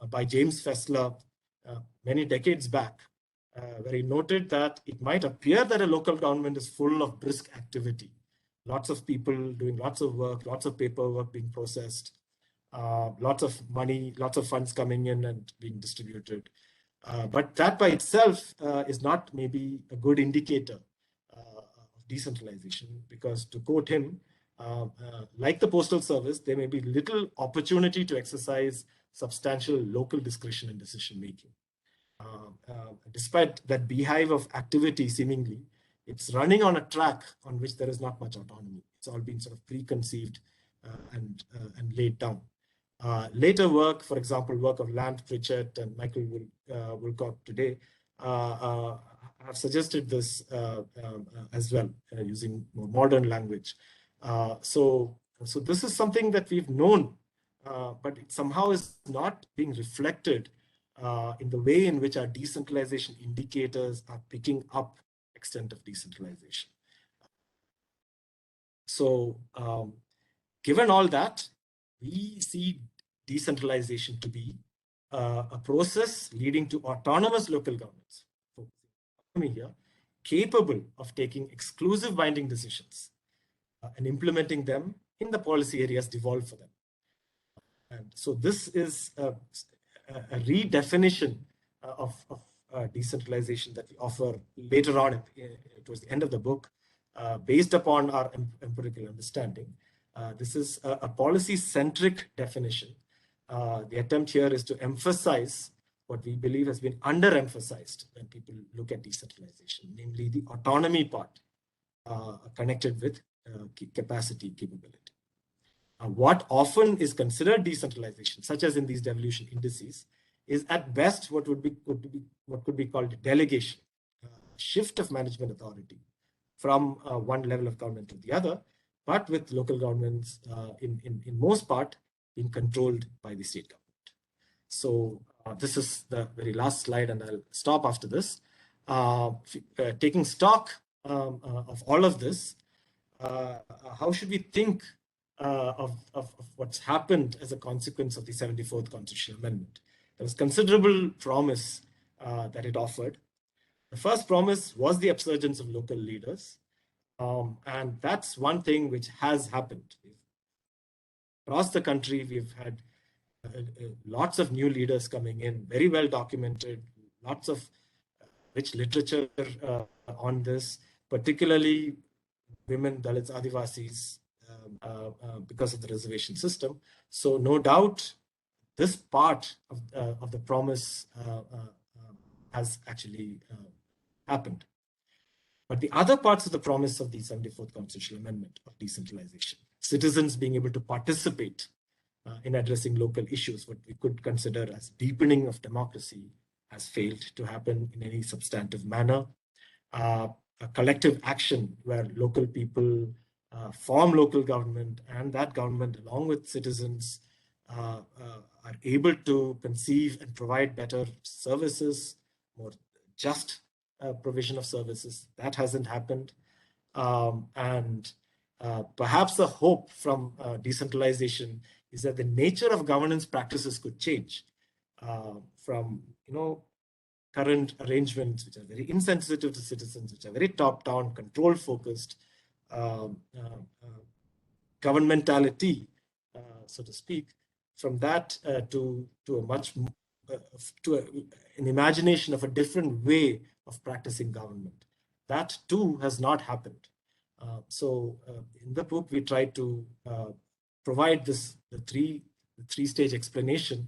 by James Fessler many decades back, where he noted that it might appear that a local government is full of brisk activity, lots of people doing lots of work, lots of paperwork being processed, lots of money, lots of funds coming in and being distributed. But that by itself is not maybe a good indicator of decentralization, because to quote him, like the postal service, there may be little opportunity to exercise substantial local discretion in decision making. Despite that beehive of activity, seemingly, it's running on a track on which there is not much autonomy. It's all been sort of preconceived and laid down. Later work, for example, work of Land Pritchett and Michael Woolcock today, have suggested this as well, using more modern language. So this is something that we've known, but it somehow is not being reflected in the way in which our decentralization indicators are picking up extent of decentralization. So given all that, we see decentralization to be a process leading to autonomous local governments, here, capable of taking exclusive binding decisions and implementing them in the policy areas devolved for them. And so this is a redefinition of decentralization that we offer later on towards the end of the book, based upon our empirical understanding. This is a policy-centric definition. The attempt here is to emphasize what we believe has been underemphasized when people look at decentralization, namely the autonomy part connected with capacity, capability. What often is considered decentralization, such as in these devolution indices, is at best what could be called delegation, shift of management authority from one level of government to the other, but with local governments in most part being controlled by the state government. So this is the very last slide, and I'll stop after this. Taking stock of all of this, how should we think of what's happened as a consequence of the 74th Constitutional Amendment? There was considerable promise that it offered. The first promise was the upsurgence of local leaders. And that's one thing which has happened. Across the country, we've had lots of new leaders coming in, very well documented, lots of rich literature on this, particularly women, Dalits, Adivasis, because of the reservation system. So no doubt this part of the promise has actually happened. But the other parts of the promise of the 74th Constitutional Amendment of decentralization, citizens being able to participate in addressing local issues, what we could consider as deepening of democracy, has failed to happen in any substantive manner. A collective action where local people form local government, and that government, along with citizens, are able to conceive and provide better services, more just provision of services. That hasn't happened. And perhaps the hope from decentralization is that the nature of governance practices could change from, current arrangements, which are very insensitive to citizens, which are very top-down, control-focused, governmentality, so to speak, from that to a much an imagination of a different way of practicing government. That too has not happened. So in the book, we try to provide the three-stage explanation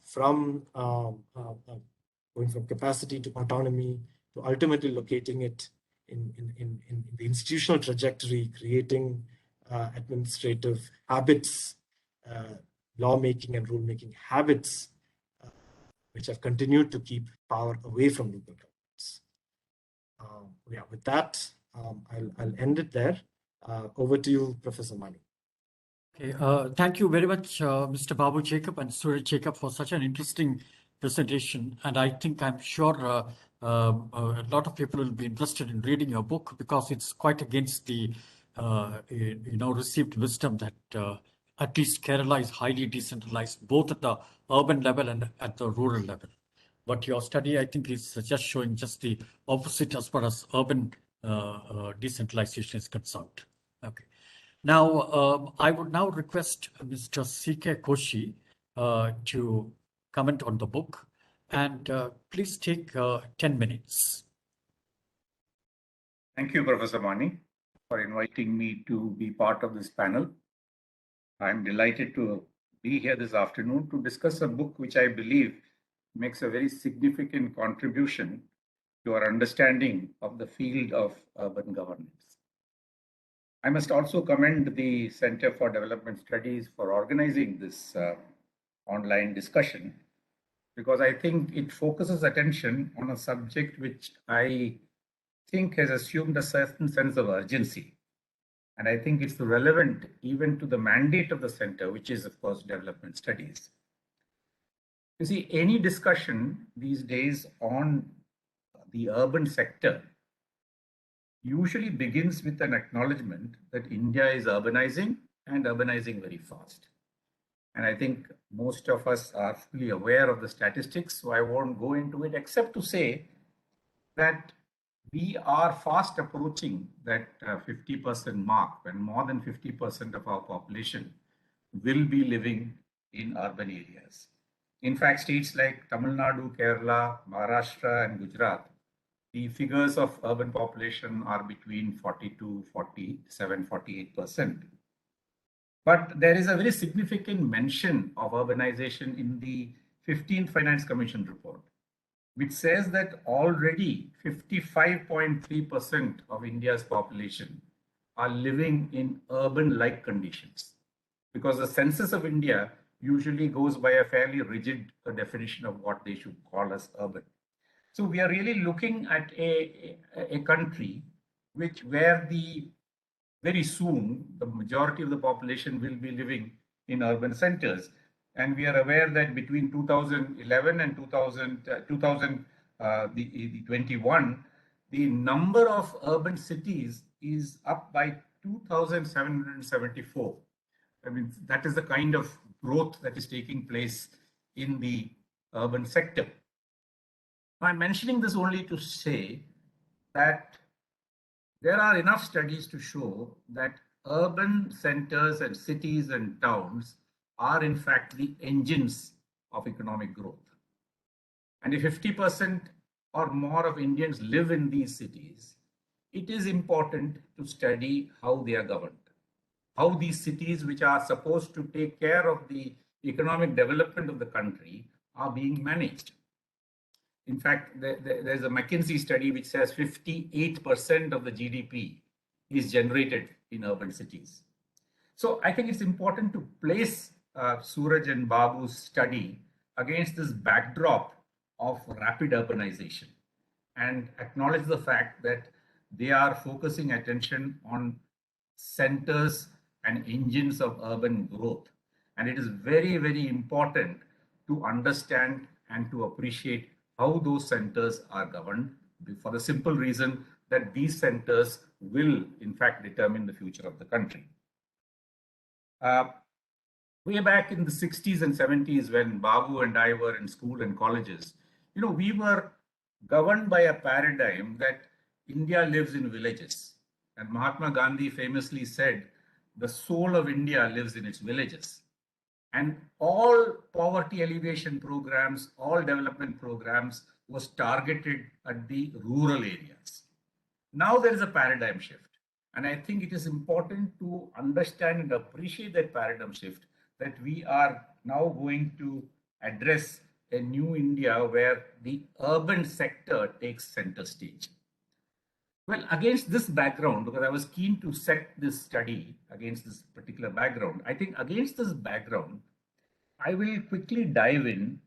from going from capacity to autonomy to ultimately locating it in the institutional trajectory, creating administrative habits, lawmaking and rulemaking habits, which have continued to keep power away from local governments. Yeah, with that, I'll end it there. Over to you, Professor Mani. Okay, thank you very much, Mr. Babu Jacob and Surya Jacob, for such an interesting presentation. And I'm sure a lot of people will be interested in reading your book, because it's quite against the received wisdom that at least Kerala is highly decentralized, both at the urban level and at the rural level. But your study, I think, is just showing just the opposite as far as urban decentralization is concerned. Okay. Now, I would now request Mr. C.K. Koshi to comment on the book, and please take 10 minutes. Thank you, Professor Mani, for inviting me to be part of this panel. I'm delighted to be here this afternoon to discuss a book which I believe makes a very significant contribution to our understanding of the field of urban governance. I must also commend the Center for Development Studies for organizing this online discussion, because I think it focuses attention on a subject which I think has assumed a certain sense of urgency. And I think it's relevant even to the mandate of the center, which is, of course, development studies. You see, any discussion these days on the urban sector usually begins with an acknowledgement that India is urbanizing and urbanizing very fast. And I think most of us are fully aware of the statistics, so I won't go into it except to say that we are fast approaching that 50% mark, when more than 50% of our population will be living in urban areas. In fact, states like Tamil Nadu, Kerala, Maharashtra, and Gujarat, the figures of urban population are between 42, 47, 48%. But there is a very significant mention of urbanization in the 15th Finance Commission report, which says that already 55.3% of India's population are living in urban-like conditions, because the census of India usually goes by a fairly rigid definition of what they should call as urban. So we are really looking at a country where very soon the majority of the population will be living in urban centers. And we are aware that between 2011 and 2021, the number of urban cities is up by 2,774. I mean, that is the kind of growth that is taking place in the urban sector. I'm mentioning this only to say that there are enough studies to show that urban centers and cities and towns are in fact the engines of economic growth. And if 50% or more of Indians live in these cities, it is important to study how they are governed, how these cities, which are supposed to take care of the economic development of the country, are being managed. In fact, there's a McKinsey study which says 58% of the GDP is generated in urban cities. So I think it's important to place Suraj and Babu's study against this backdrop of rapid urbanization and acknowledge the fact that they are focusing attention on centers and engines of urban growth. And it is very, very important to understand and to appreciate how those centers are governed, for the simple reason that these centers will, in fact, determine the future of the country. Way back in the 60s and 70s, when Babu and I were in school and colleges, we were governed by a paradigm that India lives in villages. And Mahatma Gandhi famously said, the soul of India lives in its villages. And all poverty alleviation programs, all development programs was targeted at the rural areas. Now there is a paradigm shift. And I think it is important to understand and appreciate that paradigm shift, that we are now going to address a new India where the urban sector takes center stage. Well, against this background, because I was keen to set this study against this particular background, I think against this background, I will quickly dive in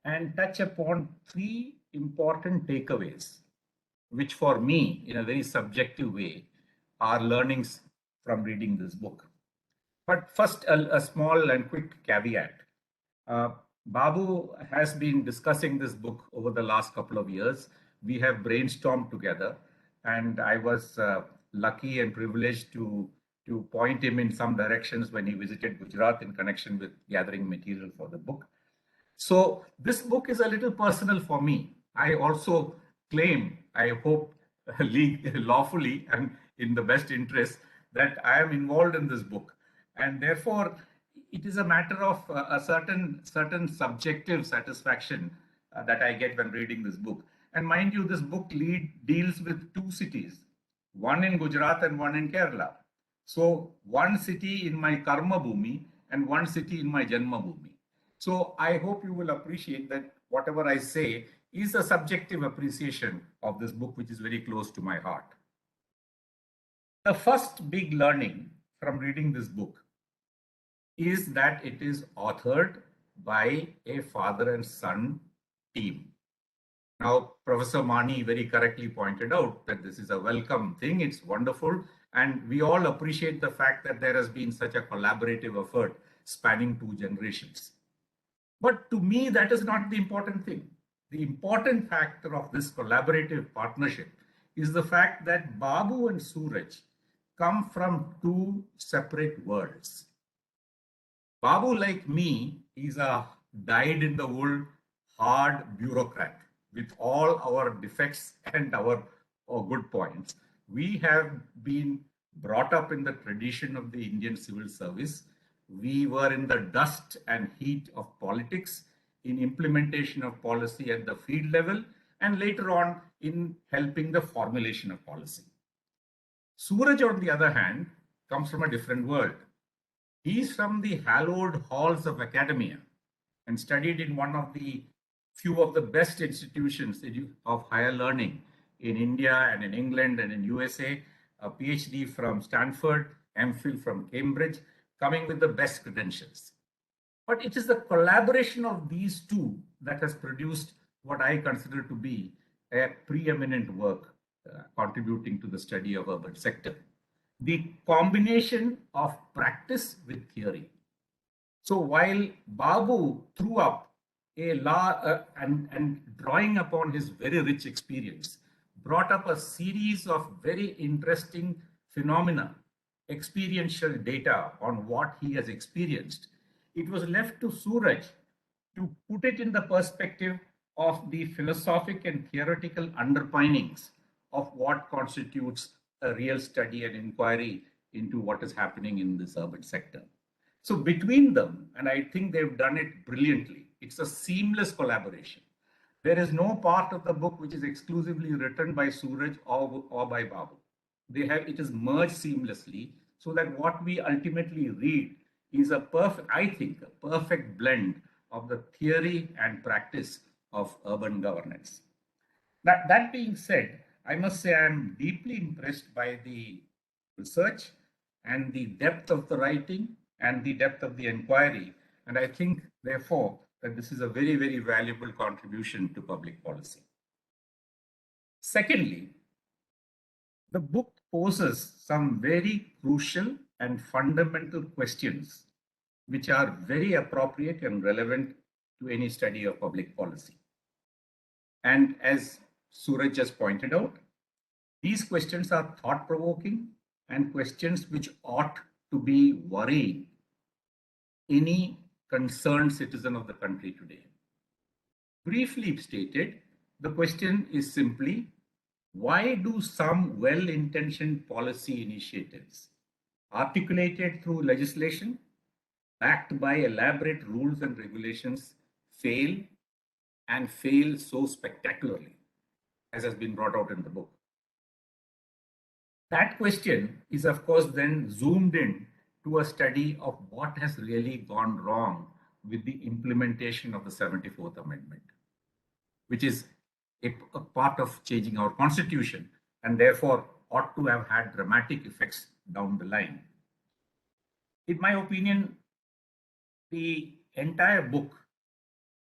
and touch upon three important takeaways, which for me, in a very subjective way, are learnings from reading this book. But first, a small and quick caveat. Babu has been discussing this book over the last couple of years. We have brainstormed together, and I was lucky and privileged to point him in some directions when he visited Gujarat in connection with gathering material for the book. So this book is a little personal for me. I also claim, I hope lawfully and in the best interest, that I am involved in this book. And therefore, it is a matter of a certain subjective satisfaction that I get when reading this book. And mind you, this book deals with two cities, one in Gujarat and one in Kerala. So one city in my Karma Bhumi and one city in my Janma Bhumi. So I hope you will appreciate that whatever I say is a subjective appreciation of this book, which is very close to my heart. The first big learning from reading this book is that it is authored by a father and son team. Now, Professor Mani very correctly pointed out that this is a welcome thing. It's wonderful. And we all appreciate the fact that there has been such a collaborative effort spanning 2 generations. But to me, that is not the important thing. The important factor of this collaborative partnership is the fact that Babu and Suraj come from 2 separate worlds. Babu, like me, is a dyed-in-the-wool, hard bureaucrat with all our defects and our good points. We have been brought up in the tradition of the Indian civil service. We were in the dust and heat of politics, in implementation of policy at the field level, and later on in helping the formulation of policy. Suraj, on the other hand, comes from a different world. He's from the hallowed halls of academia and studied in one of the few of the best institutions of higher learning in India and in England and in USA, a PhD from Stanford, MPhil from Cambridge, coming with the best credentials. But it is the collaboration of these 2 that has produced what I consider to be a preeminent work contributing to the study of urban sector. The combination of practice with theory. So while Babu threw up and drawing upon his very rich experience, brought up a series of very interesting phenomena, experiential data on what he has experienced, it was left to Suraj to put it in the perspective of the philosophic and theoretical underpinnings of what constitutes a real study and inquiry into what is happening in this urban sector. So between them, and I think they've done it brilliantly, it's a seamless collaboration. There is no part of the book which is exclusively written by Suraj or by Babu. It is merged seamlessly so that what we ultimately read is a perfect blend of the theory and practice of urban governance. That being said, I must say I'm deeply impressed by the research and the depth of the writing and the depth of the inquiry. And I think, therefore, that this is a very, very valuable contribution to public policy. Secondly, the book poses some very crucial and fundamental questions which are very appropriate and relevant to any study of public policy. And as Suraj just pointed out, these questions are thought-provoking and questions which ought to be worrying any concerned citizen of the country today. Briefly stated, the question is simply, why do some well-intentioned policy initiatives articulated through legislation, backed by elaborate rules and regulations, fail and fail so spectacularly, as has been brought out in the book? That question is, of course, then zoomed in to a study of what has really gone wrong with the implementation of the 74th Amendment, which is a part of changing our constitution and therefore ought to have had dramatic effects down the line. In my opinion, the entire book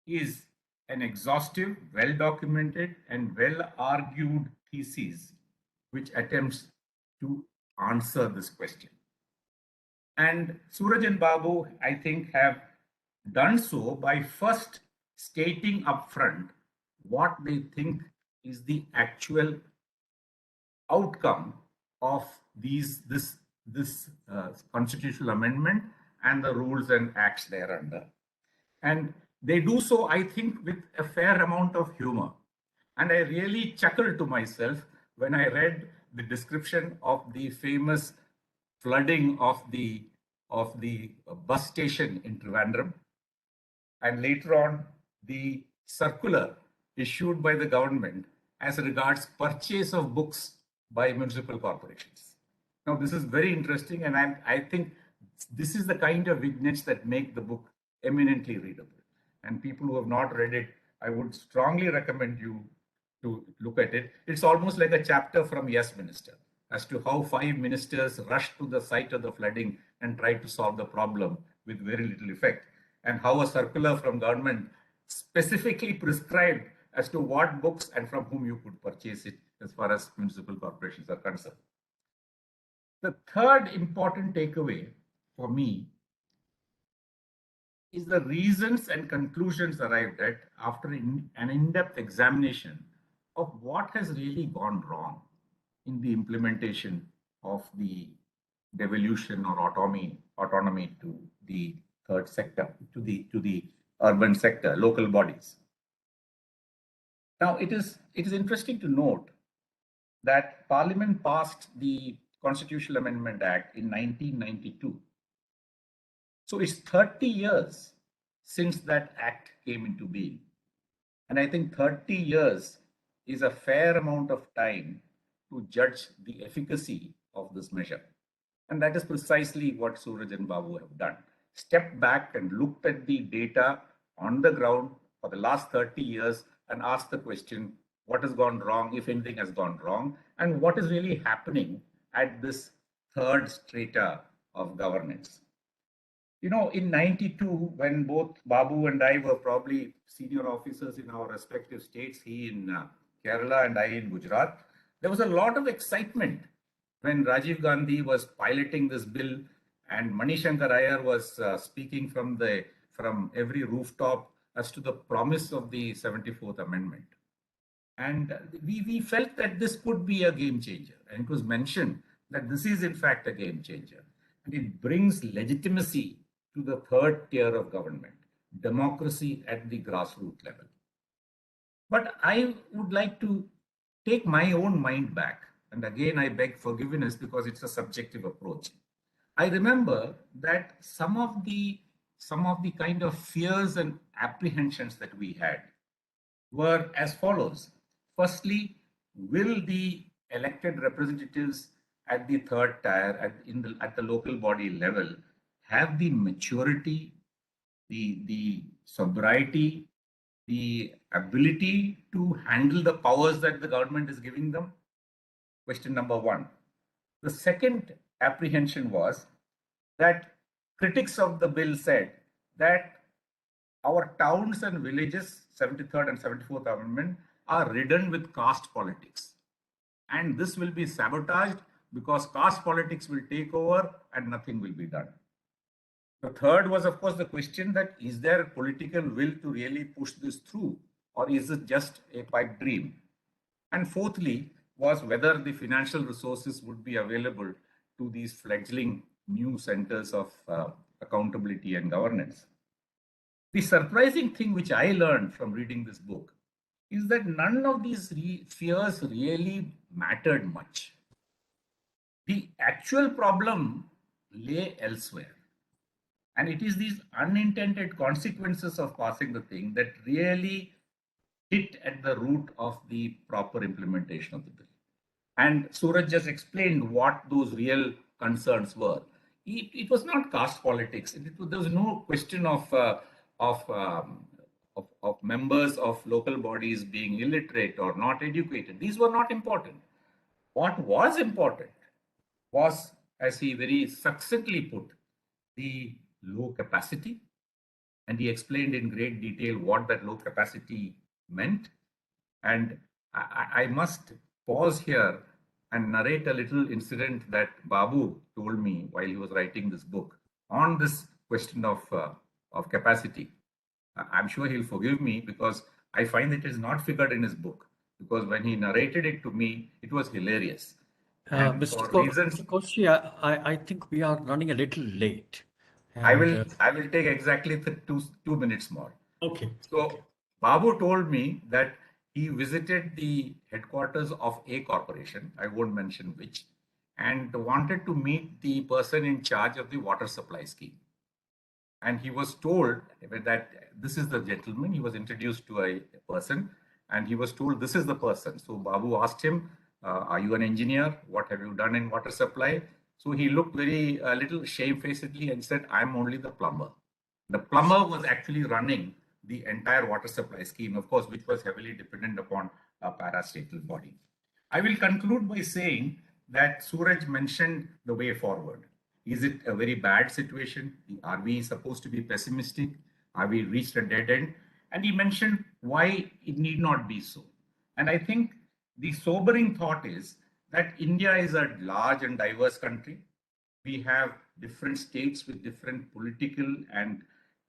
is an exhaustive, well-documented and well-argued thesis which attempts to answer this question. And Suraj and Babu, I think, have done so by first stating upfront what they think is the actual outcome of this constitutional amendment and the rules and acts thereunder. And they do so, I think, with a fair amount of humor. And I really chuckled to myself when I read the description of the famous flooding of the bus station in Trivandrum, and later on the circular issued by the government as regards purchase of books by municipal corporations. Now, this is very interesting, and I think this is the kind of vignettes that make the book eminently readable. And people who have not read it I would strongly recommend you to look at it. It's almost like a chapter from Yes Minister as to how 5 ministers rushed to the site of the flooding and tried to solve the problem with very little effect, and how a circular from government specifically prescribed as to what books and from whom you could purchase it as far as municipal corporations are concerned. The third important takeaway for me is the reasons and conclusions arrived at after an in-depth examination of what has really gone wrong in the implementation of the devolution or autonomy to the third sector, to the urban sector, local bodies. Now, it is interesting to note that Parliament passed the Constitutional Amendment Act in 1992. So it's 30 years since that act came into being. And I think 30 years is a fair amount of time to judge the efficacy of this measure. And that is precisely what Suraj and Babu have done. Stepped back and looked at the data on the ground for the last 30 years and asked the question, what has gone wrong, if anything has gone wrong, and what is really happening at this third strata of governance. You know, in 92, when both Babu and I were probably senior officers in our respective states, he in Kerala and I in Gujarat, there was a lot of excitement when Rajiv Gandhi was piloting this bill and Manishankar Iyer was speaking from every rooftop as to the promise of the 74th Amendment. And we felt that this could be a game changer. And it was mentioned that this is in fact a game changer. And it brings legitimacy to the third tier of government, democracy at the grassroots level. But I would like to take my own mind back. And again, I beg forgiveness because it's a subjective approach. I remember that some of the kind of fears and apprehensions that we had were as follows. Firstly, will the elected representatives at the third tier, at the local body level, have the maturity, the sobriety, the ability to handle the powers that the government is giving them? Question number one. The second apprehension was that critics of the bill said that our towns and villages, 73rd and 74th Amendment, are ridden with caste politics. And this will be sabotaged because caste politics will take over and nothing will be done. The third was, of course, the question that is there a political will to really push this through, or is it just a pipe dream? And fourthly was whether the financial resources would be available to these fledgling new centers of accountability and governance. The surprising thing which I learned from reading this book is that none of these fears really mattered much. The actual problem lay elsewhere. And it is these unintended consequences of passing the thing that really hit at the root of the proper implementation of the bill. And Suraj just explained what those real concerns were. It was not caste politics. There was no question of members of local bodies being illiterate or not educated. These were not important. What was important was, as he very succinctly put, the low capacity. And he explained in great detail what that low capacity meant. And I must pause here and narrate a little incident that Babu told me while he was writing this book on this question of capacity. I'm sure he'll forgive me because I find it is not figured in his book, because when he narrated it to me, it was hilarious. Mr. Koshi, I think we are running a little late. I will take exactly two minutes more. Okay. So Babu told me that he visited the headquarters of a corporation, I won't mention which, and wanted to meet the person in charge of the water supply scheme. And he was told that this is the gentleman. He was introduced to a person and he was told this is the person. So Babu asked him, are you an engineer? What have you done in water supply? So he looked very little shamefacedly and said, I'm only the plumber. The plumber was actually running the entire water supply scheme, of course, which was heavily dependent upon a parastatal body. I will conclude by saying that Suraj mentioned the way forward. Is it a very bad situation? Are we supposed to be pessimistic? Are we reached a dead end? And he mentioned why it need not be so. And I think the sobering thought is that India is a large and diverse country. We have different states with different political and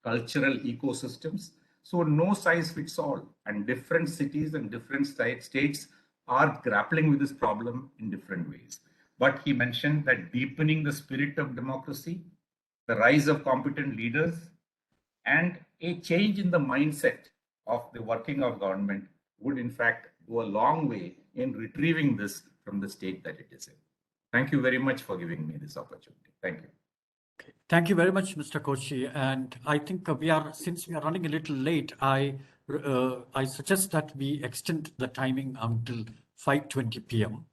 cultural ecosystems. So no size fits all, and different cities and different states are grappling with this problem in different ways. But he mentioned that deepening the spirit of democracy, the rise of competent leaders, and a change in the mindset of the working of government would in fact go a long way in retrieving this from the state that it is in. Thank you very much for giving me this opportunity. Thank you. Okay. Thank you very much, Mr. Kochi. And I think since we are running a little late, I suggest that we extend the timing until 5:20 p.m.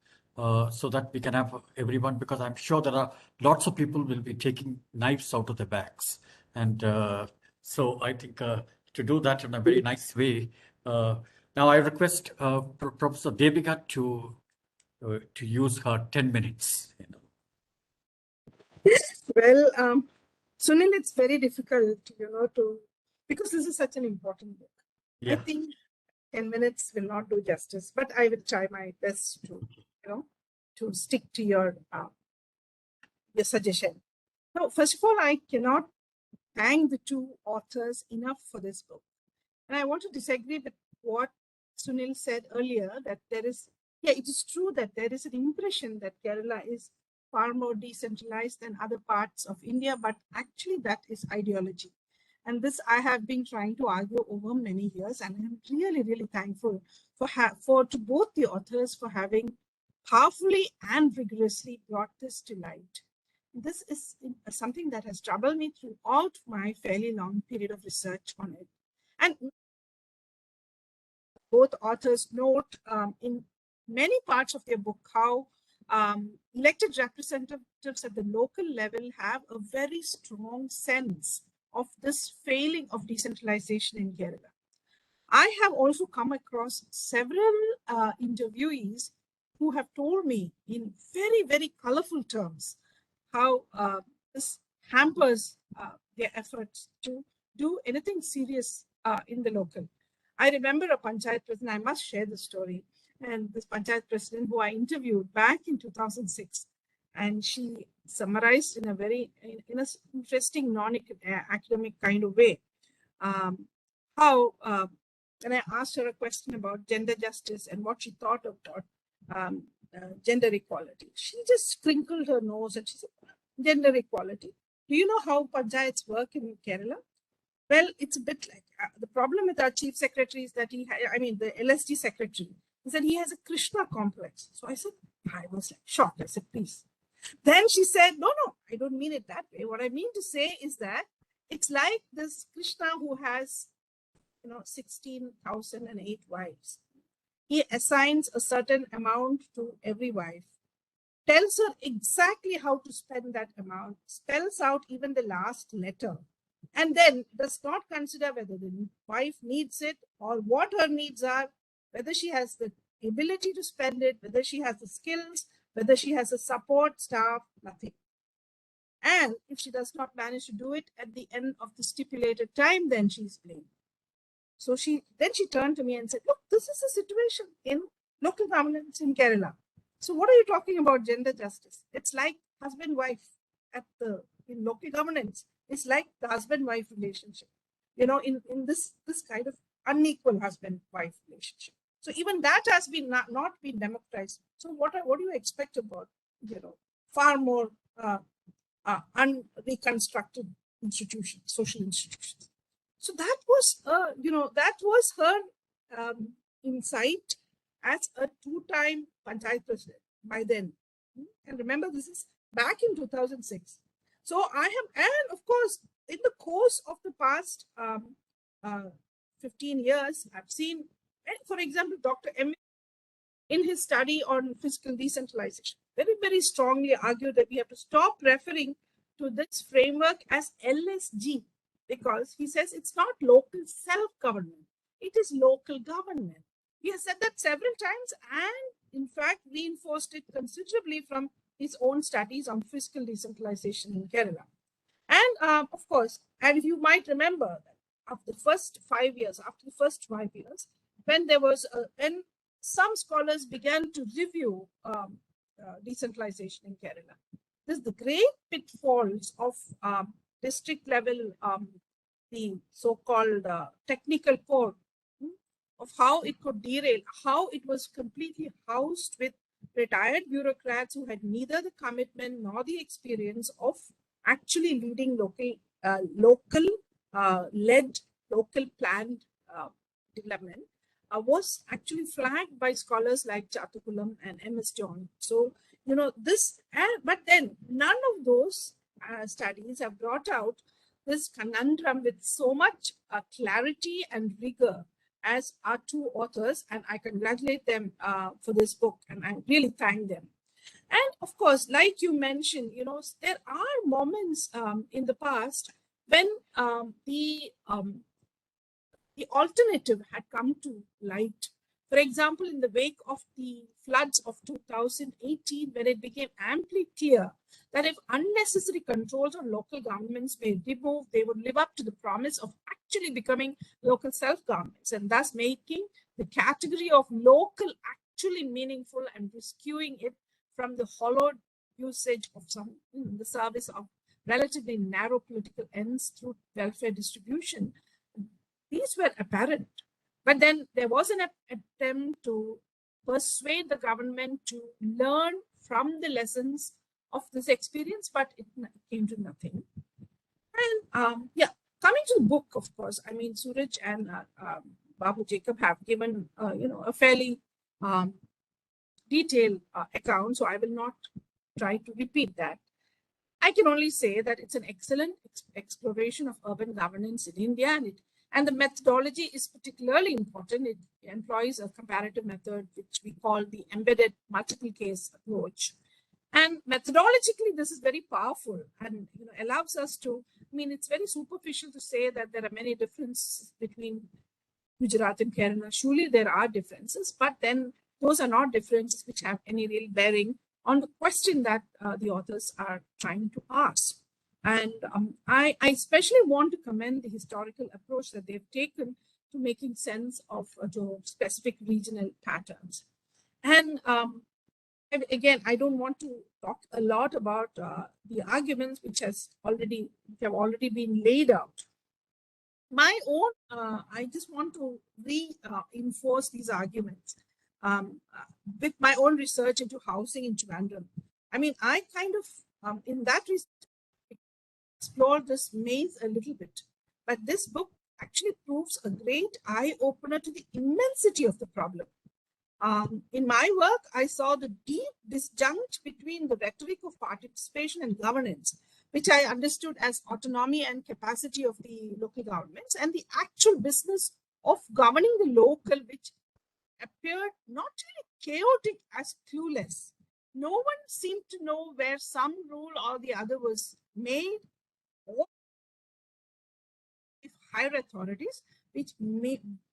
So that we can have everyone, because I'm sure there are lots of people will be taking knives out of their bags. And so I think to do that in a very nice way. Now I request Professor Devika to use her 10 minutes. Well, Sunil, it's very difficult, because this is such an important book. Yeah. I think 10 minutes will not do justice, but I will try my best to stick to your suggestion. Now, first of all, I cannot thank the two authors enough for this book. And I want to disagree with what Sunil said earlier, that it is true that there is an impression that Kerala is far more decentralized than other parts of India, but actually that is ideology. And this I have been trying to argue over many years, and I'm really, really thankful to both the authors for having powerfully and rigorously brought this to light. This is something that has troubled me throughout my fairly long period of research on it. And both authors note in many parts of their book how elected representatives at the local level have a very strong sense of this failing of decentralization in Kerala. I have also come across several interviewees who have told me in very, very colorful terms how this hampers their efforts to do anything serious in the local. I remember a panchayat president, I must share the story, and this panchayat president who I interviewed back in 2006, and she summarized in a very interesting non-academic kind of way how when I asked her a question about gender justice and what she thought about gender equality, she just crinkled her nose and she said, gender equality. Do you know how panchayats work in Kerala? Well, it's a bit like the problem with our chief secretary is that the LSD secretary, is that he has a Krishna complex. So I was like shocked. I said, please. Then she said, no, I don't mean it that way. What I mean to say is that it's like this Krishna who has, 16,008 wives. He assigns a certain amount to every wife, tells her exactly how to spend that amount, spells out even the last letter, and then does not consider whether the wife needs it or what her needs are, whether she has the ability to spend it, whether she has the skills, whether she has a support staff, nothing. And if she does not manage to do it at the end of the stipulated time, then she's blamed. So she turned to me and said, look, this is a situation in local governance in Kerala. So what are you talking about gender justice? It's like husband-wife in local governance. It's like the husband-wife relationship, in this kind of unequal husband-wife relationship. So even that has been not been democratized. So what do you expect about, far more unreconstructed institutions, social institutions? So that was her insight as a two-time panchayat president by then. And remember, this is back in 2006. So and of course, in the course of the past 15 years, I've seen, for example, Dr. M. in his study on fiscal decentralization, very, very strongly argued that we have to stop referring to this framework as LSG, because he says it's not local self-government, it is local government. He has said that several times and in fact reinforced it considerably from his own studies on fiscal decentralization in Kerala. And of course, and you might remember that after the first 5 years, when there was when some scholars began to review decentralization in Kerala, there's the great pitfalls of district level, the so-called technical code, of how it could derail, how it was completely housed with retired bureaucrats who had neither the commitment nor the experience of actually leading local led, local planned development, was actually flagged by scholars like Chatukulam and M.S. John. So, this, but then none of those studies have brought out this conundrum with so much clarity and rigor as our two authors, and I congratulate them for this book, and I really thank them. And of course, like you mentioned, there are moments in the past when the alternative had come to light. For example, in the wake of the floods of 2018, when it became amply clear that if unnecessary controls on local governments were removed, they would live up to the promise of actually becoming local self-governments, and thus making the category of local actually meaningful and rescuing it from the hollowed usage of some in the service of relatively narrow political ends through welfare distribution. These were apparent, but then there was an attempt to persuade the government to learn from the lessons of this experience, but it came to nothing. And yeah, coming to the book, of course, I mean, Suraj and Babu Jacob have given a fairly detailed account, so I will not try to repeat that. I can only say that it's an excellent exploration of urban governance in India, and the methodology is particularly important. It employs a comparative method, which we call the embedded multiple case approach. And methodologically, this is very powerful and allows us to, I mean, it's very superficial to say that there are many differences between Gujarat and Kerala. Surely there are differences, but then those are not differences which have any real bearing on the question that the authors are trying to ask. And I especially want to commend the historical approach that they've taken to making sense of specific regional patterns. And again, I don't want to talk a lot about the arguments which have already been laid out. My own, I just want to reinforce these arguments with my own research into housing in Trivandrum. I mean, I kind of, in that research, explore this maze a little bit, but this book actually proves a great eye-opener to the immensity of the problem. In my work, I saw the deep disjunct between the rhetoric of participation and governance, which I understood as autonomy and capacity of the local governments, and the actual business of governing the local, which appeared not really chaotic as clueless. No one seemed to know where some rule or the other was made, or if higher authorities, which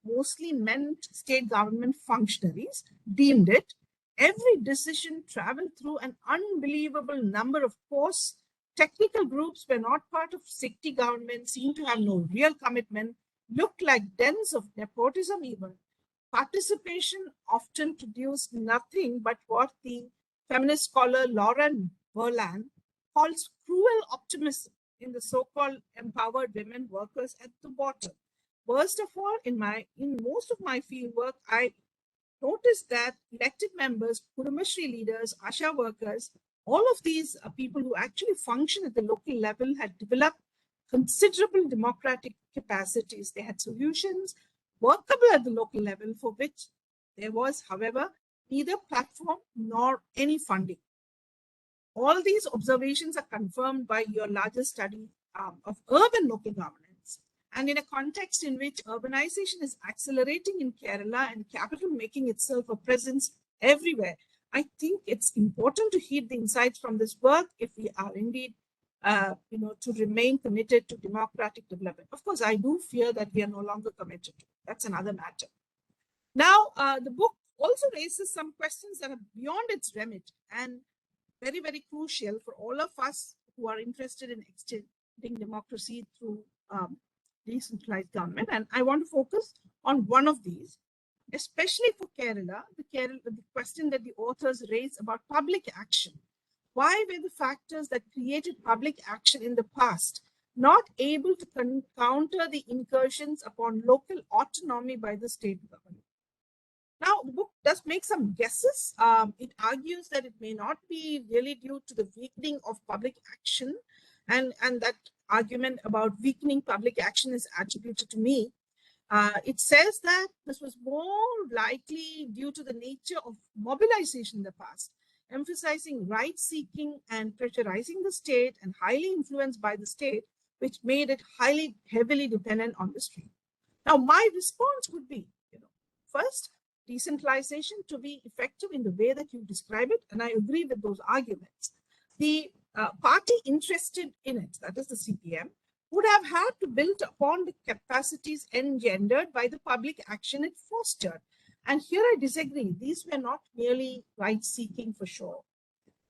mostly meant state government functionaries, deemed it. Every decision traveled through an unbelievable number of posts. Technical groups were not part of city government, seemed to have no real commitment, looked like dens of nepotism even. Participation often produced nothing but what the feminist scholar Lauren Berland calls cruel optimism in the so-called empowered women workers at the bottom. Worst of all, in most of my field work, I noticed that elected members, Kurumashri leaders, Asha workers, all of these people who actually function at the local level had developed considerable democratic capacities. They had solutions workable at the local level for which there was, however, neither platform nor any funding. All these observations are confirmed by your larger study of urban local governance. And in a context in which urbanization is accelerating in Kerala and capital making itself a presence everywhere, I think it's important to heed the insights from this work if we are indeed to remain committed to democratic development. Of course, I do fear that we are no longer committed to it. That's another matter. Now, the book also raises some questions that are beyond its remit and very, very crucial for all of us who are interested in extending democracy through decentralized government. And I want to focus on one of these, especially for Kerala, the question that the authors raise about public action. Why were the factors that created public action in the past not able to counter the incursions upon local autonomy by the state government? Now, the book does make some guesses. It argues that it may not be really due to the weakening of public action, and that argument about weakening public action is attributed to me. It says that this was more likely due to the nature of mobilization in the past, emphasizing right-seeking and pressurizing the state and highly influenced by the state, which made it heavily dependent on the state. Now, my response would be, first, decentralization to be effective in the way that you describe it, and I agree with those arguments. The party interested in it, that is the CPM, would have had to build upon the capacities engendered by the public action it fostered. And here I disagree. These were not merely right-seeking for sure.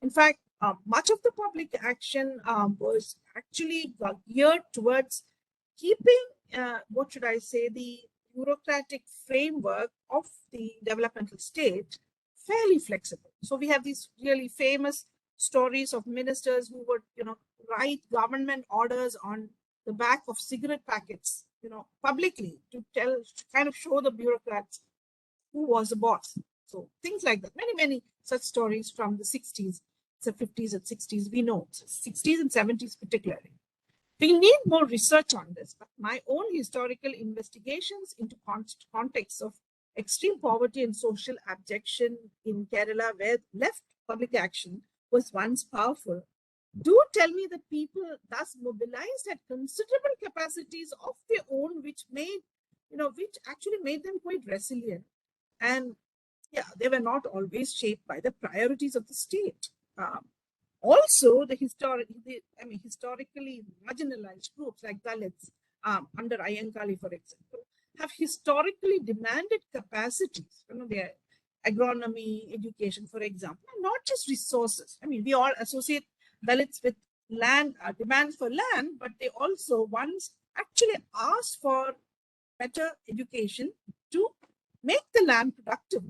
In fact, much of the public action was actually geared towards keeping, the bureaucratic framework of the developmental state fairly flexible. So we have these really famous stories of ministers who would, write government orders on the back of cigarette packets, publicly to kind of show the bureaucrats who was the boss. So things like that. Many, many such stories from the 60s, the 50s and 60s, we know, 60s and 70s particularly. We need more research on this, but my own historical investigations into contexts of extreme poverty and social abjection in Kerala, where left public action was once powerful, do tell me that people thus mobilized had considerable capacities of their own, which actually made them quite resilient. And yeah, they were not always shaped by the priorities of the state. Also, the historically marginalized groups like Dalits under Iyengali, for example, have historically demanded capacities, their agronomy, education, for example, and not just resources. We all associate Dalits with land, demands for land, but they also once actually asked for better education to make the land productive.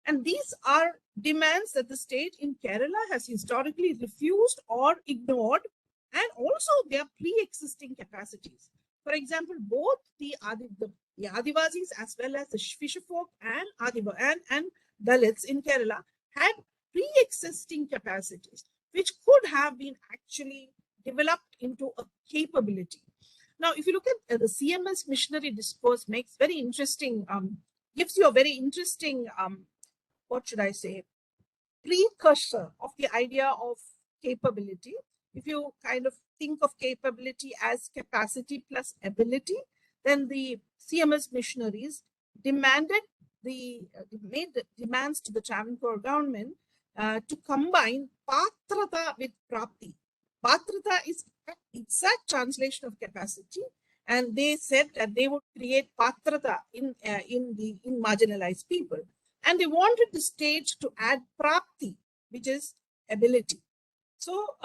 And these are demands that the state in Kerala has historically refused or ignored, and also their pre-existing capacities. For example, both the Adivasis as well as the fisherfolk and Dalits in Kerala had pre-existing capacities, which could have been actually developed into a capability. Now, if you look at the CMS missionary discourse, makes very interesting, gives you a very interesting, precursor of the idea of capability. If you kind of think of capability as capacity plus ability, then the CMS missionaries made the demands to the Travancore government to combine patrata with prapti. Patrata is exact translation of capacity, and they said that they would create patrata in marginalized people. And they wanted the state to add prapti, which is ability. So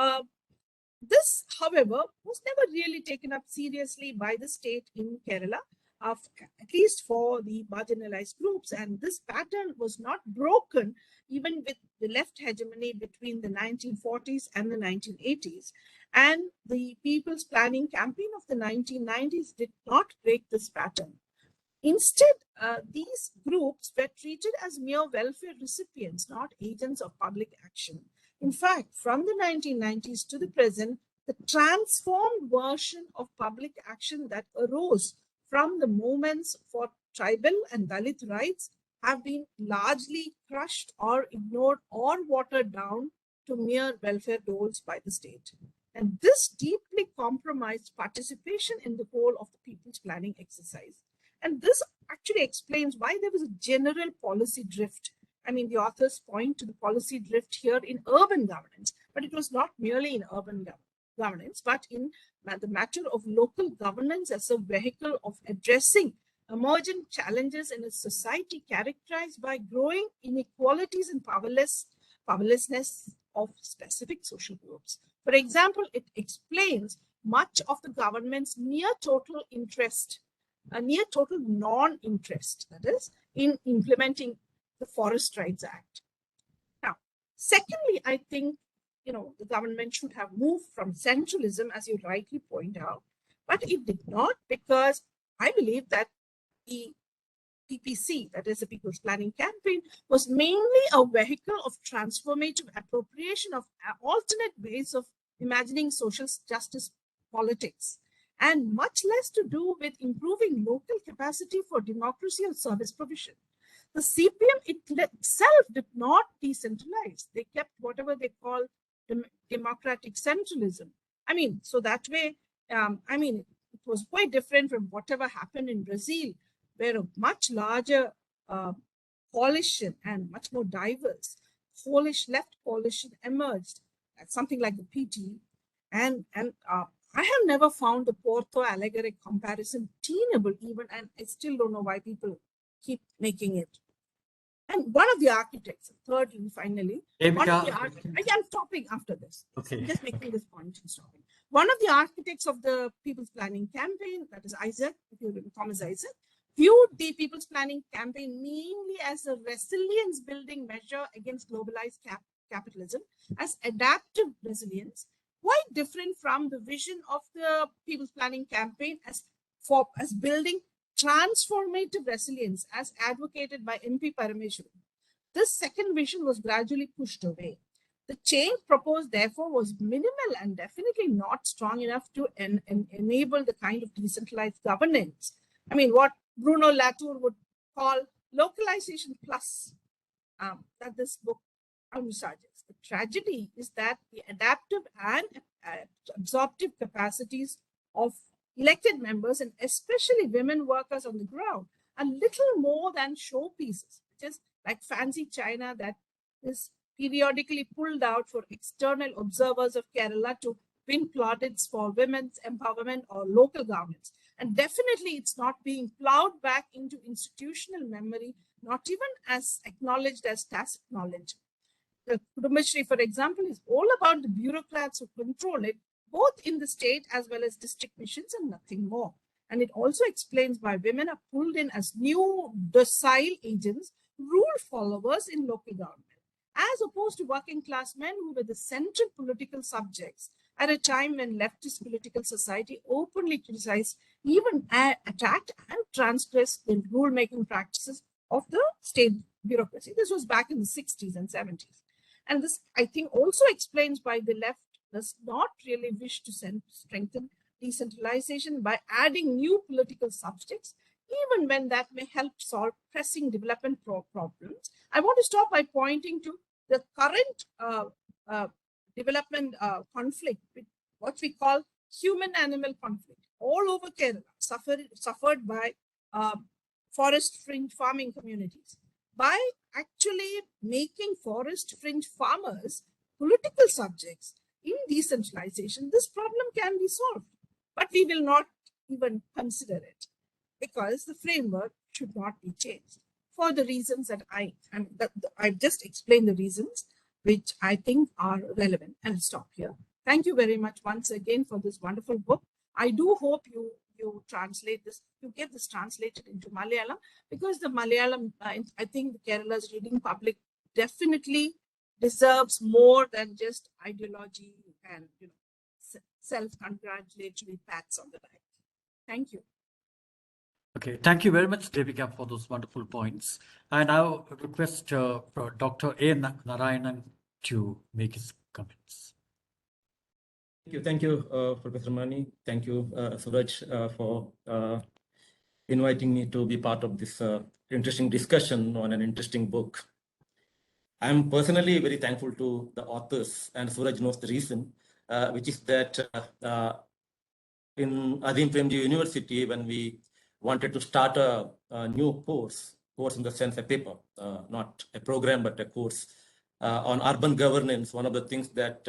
this, however, was never really taken up seriously by the state in Kerala, at least for the marginalized groups. And this pattern was not broken even with the left hegemony between the 1940s and the 1980s. And the People's Planning Campaign of the 1990s did not break this pattern. Instead, these groups were treated as mere welfare recipients, not agents of public action. In fact, from the 1990s to the present, the transformed version of public action that arose from the movements for tribal and Dalit rights have been largely crushed or ignored or watered down to mere welfare goals by the state. And this deeply compromised participation in the whole of the people's planning exercise. And this actually explains why there was a general policy drift. The authors point to the policy drift here in urban governance, but it was not merely in urban governance. governance, but in the matter of local governance as a vehicle of addressing emergent challenges in a society characterized by growing inequalities and powerlessness of specific social groups. For example, it explains much of the government's near total interest, a near total non-interest, that is, in implementing the Forest Rights Act. Now, secondly, I think, the government should have moved from centralism, as you rightly point out, but it did not, because I believe that the PPC, that is the People's Planning Campaign, was mainly a vehicle of transformative appropriation of alternate ways of imagining social justice politics, and much less to do with improving local capacity for democracy or service provision. The CPM itself did not decentralize. They kept whatever they call democratic centralism. So that way, it was quite different from whatever happened in Brazil, where a much larger coalition and much more diverse left coalition emerged, something like the PT. And I have never found the Porto Alegre comparison tenable even, and I still don't know why people keep making it. And one of the architects, thirdly, finally, I'm stopping after this. Okay. I'm just making this point and stopping. One of the architects of the People's Planning Campaign, that is Isaac, if you remember Thomas Isaac, viewed the People's Planning Campaign mainly as a resilience building measure against globalized capitalism, as adaptive resilience, quite different from the vision of the People's Planning Campaign as building transformative resilience as advocated by MP Parameshwaran. This second vision was gradually pushed away. The change proposed, therefore, was minimal and definitely not strong enough to enable the kind of decentralized governance. What Bruno Latour would call localization plus, that this book envisages. The tragedy is that the adaptive and absorptive capacities of elected members, and especially women workers on the ground, are little more than showpieces, which is like fancy china that is periodically pulled out for external observers of Kerala to win plaudits for women's empowerment or local governance. And definitely it's not being plowed back into institutional memory, not even as acknowledged as tacit knowledge. The Kudumbashree, for example, is all about the bureaucrats who control it, both in the state as well as district missions, and nothing more. And it also explains why women are pulled in as new docile agents, rule followers in local government, as opposed to working class men who were the central political subjects at a time when leftist political society openly criticized, even attacked and transgressed the rule-making practices of the state bureaucracy. This was back in the 60s and 70s. And this, I think, also explains why the left does not really wish to strengthen decentralization by adding new political subjects, even when that may help solve pressing development problems. I want to stop by pointing to the current development conflict, with what we call human-animal conflict, all over Kerala, suffered by forest fringe farming communities. By actually making forest fringe farmers political subjects in decentralization, this problem can be solved. But we will not even consider it, because the framework should not be changed for the reasons that I've just explained, the reasons which I think are relevant. And stop here. Thank you very much once again for this wonderful book. I do hope you translate this, you get this translated into Malayalam, because the Malayalam, I think Kerala's reading public definitely deserves more than just ideology and self-congratulatory pats on the back. Thank you. Okay, thank you very much, Devika, for those wonderful points. I now request Dr. A. Narayanan to make his comments. Thank you, Professor Mani. Thank you, Suraj, for inviting me to be part of this interesting discussion on an interesting book. I'm personally very thankful to the authors, and Suraj knows the reason, which is that in Azim Premji University, when we wanted to start a new course in the sense a paper, not a program, but a course, on urban governance, one of the things that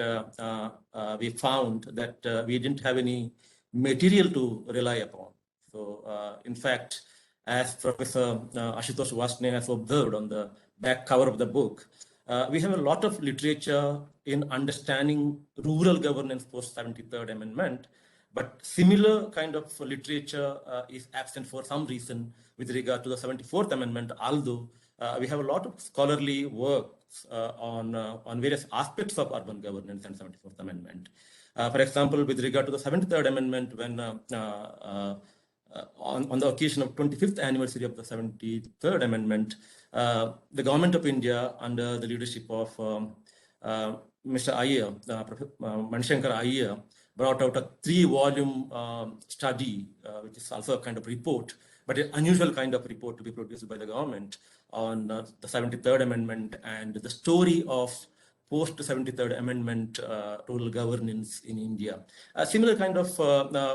we found that we didn't have any material to rely upon. So, in fact, as Professor Ashutosh Vasne has observed on the back cover of the book, we have a lot of literature in understanding rural governance post 73rd Amendment, but similar kind of literature is absent for some reason with regard to the 74th Amendment, although we have a lot of scholarly works on various aspects of urban governance and 74th Amendment. For example, with regard to the 73rd Amendment, when on the occasion of 25th anniversary of the 73rd Amendment, the government of India, under the leadership of Mr. Iyer, Manishankar Iyer, brought out a 3-volume study, which is also a kind of report, but an unusual kind of report to be produced by the government on the 73rd Amendment and the story of post 73rd Amendment rural governance in India. Similar kind of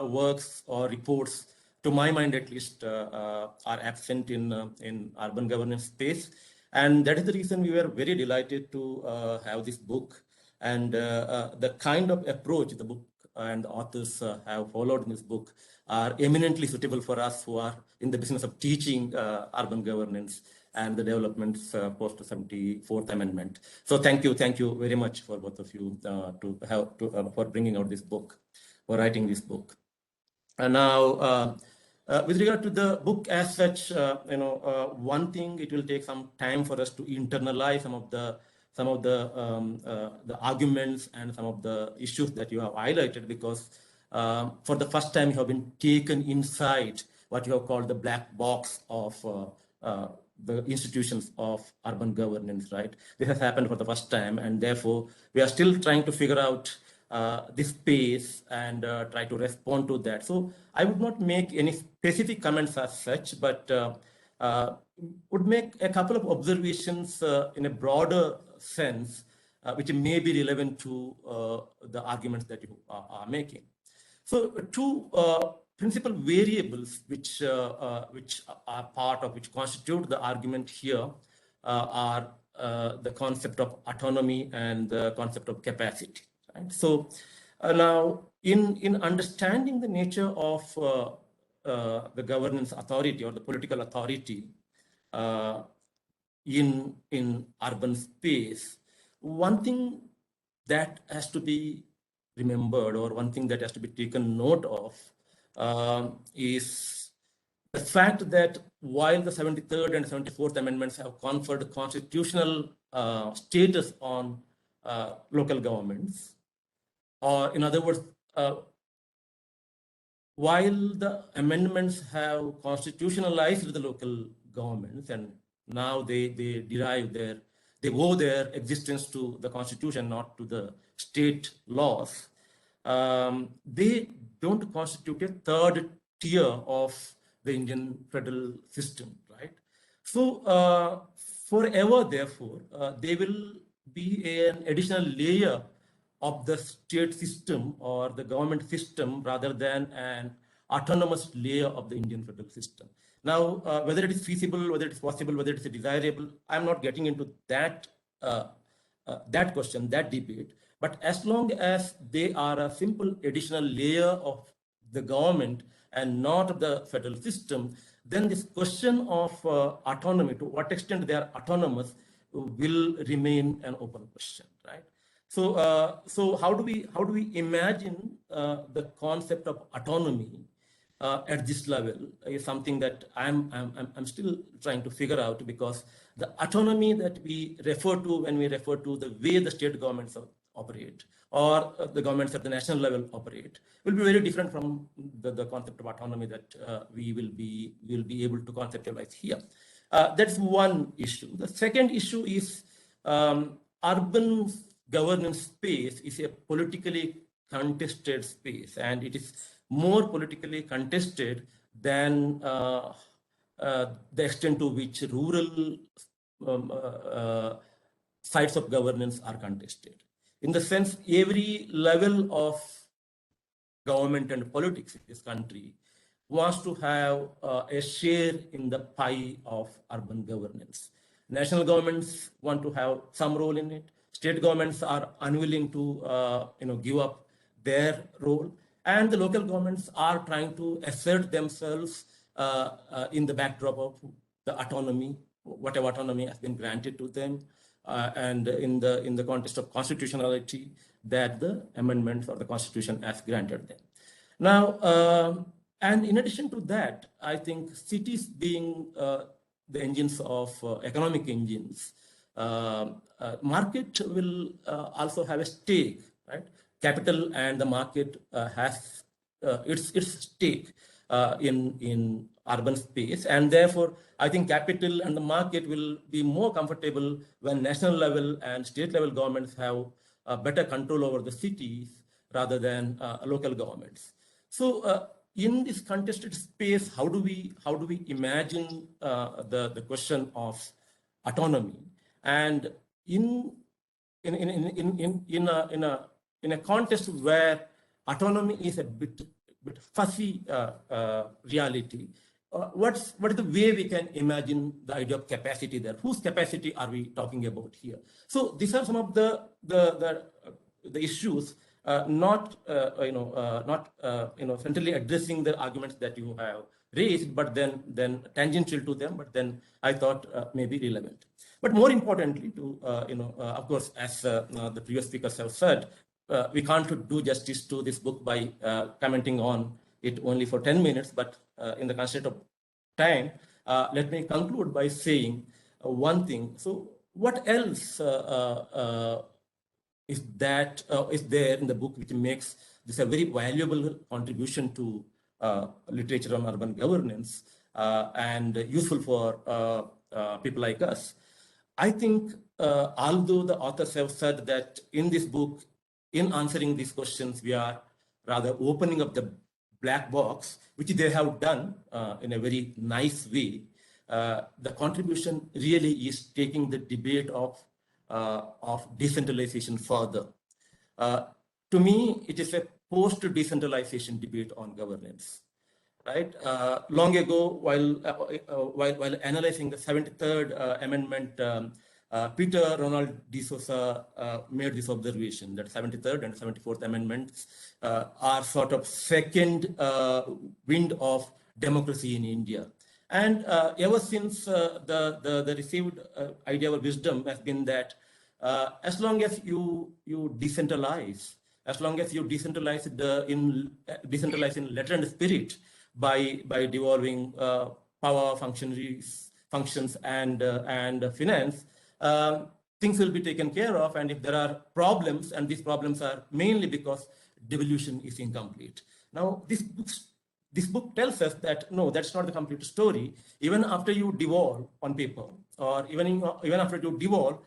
works or reports, to my mind at least, are absent in urban governance space. And that is the reason we were very delighted to have this book. And the kind of approach the book and the authors have followed in this book are eminently suitable for us who are in the business of teaching urban governance and the developments post 74th Amendment. So thank you very much for both of you for bringing out this book, for writing this book. And now, with regard to the book as such, one thing, it will take some time for us to internalize some of the arguments and some of the issues that you have highlighted, because for the first time you have been taken inside what you have called the black box of the institutions of urban governance, right? This has happened for the first time, and therefore we are still trying to figure out this space and try to respond to that. So I would not make any specific comments as such, but would make a couple of observations in a broader sense, which may be relevant to the arguments that you are making. So two principal variables which constitute the argument here are the concept of autonomy and the concept of capacity. Right? So now, in understanding the nature of the governance authority or the political authority in urban space, one thing that has to be remembered, or one thing that has to be taken note of, is the fact that while the 73rd and 74th Amendments have conferred constitutional status on local governments, or in other words, while the amendments have constitutionalized the local governments, and now they owe their existence to the constitution, not to the state laws, they don't constitute a third tier of the Indian federal system, right? So forever, therefore, they will be an additional layer of the state system or the government system rather than an autonomous layer of the Indian federal system. Now, whether it is feasible, whether it is possible, whether it is desirable, I'm not getting into that that question, that debate. But as long as they are a simple additional layer of the government and not the federal system, then this question of autonomy, to what extent they are autonomous, will remain an open question, right? So, so how do we imagine the concept of autonomy at this level is something that I'm still trying to figure out, because the autonomy that we refer to when we refer to the way the state governments operate or the governments at the national level operate will be very different from the concept of autonomy that we will be able to conceptualize here. That's one issue. The second issue is urban governance space is a politically contested space, and it is more politically contested than the extent to which rural sites of governance are contested. In the sense, every level of government and politics in this country wants to have a share in the pie of urban governance. National governments want to have some role in it. State governments are unwilling to give up their role, and the local governments are trying to assert themselves in the backdrop of the autonomy, whatever autonomy has been granted to them, and in the context of constitutionality that the amendments or the Constitution has granted them. Now, and in addition to that, I think cities being the engines of economic engines, market will also have a stake, right? Capital and the market has its stake in urban space, and therefore I think capital and the market will be more comfortable when national level and state level governments have better control over the cities rather than local governments. So in this contested space, how do we imagine the question of autonomy? And in a context where autonomy is a bit fuzzy reality, what is the way we can imagine the idea of capacity there? Whose capacity are we talking about here? So these are some of the issues, not centrally addressing the arguments that you have raised, but then tangential to them, but then I thought maybe relevant. But more importantly, of course, as the previous speakers have said, we can't do justice to this book by commenting on it only for 10 minutes, but in the constraint of time, let me conclude by saying one thing. So what else is there in the book which makes this a very valuable contribution to literature on urban governance and useful for people like us? I think although the authors have said that in this book, in answering these questions, we are rather opening up the black box, which they have done in a very nice way. The contribution really is taking the debate of decentralization further. To me, it is a post-decentralization debate on governance. Right? Long ago, while analyzing the 73rd Amendment, Peter Ronald D'Souza made this observation that 73rd and 74th Amendments are sort of second wind of democracy in India. And ever since the received idea or wisdom has been that as long as you decentralize, as long as you decentralize in letter and spirit by devolving power, functions and finance, things will be taken care of. And if there are problems, and these problems are mainly because devolution is incomplete. Now, this book tells us that no, that's not the complete story. Even after you devolve on paper, or even after you devolve,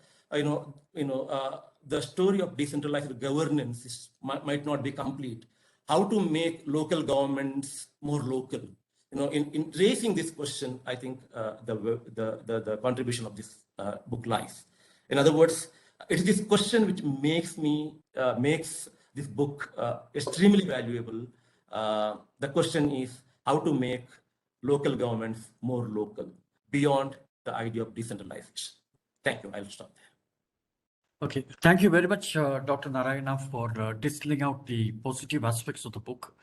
the story of decentralized governance might not be complete. How to make local governments more local? In raising this question, I think the contribution of this book lies. In other words, it is this question which makes this book extremely valuable. The question is how to make local governments more local beyond the idea of decentralization. Thank you. I'll stop there. Okay, thank you very much, Dr. Narayana, for distilling out the positive aspects of the book.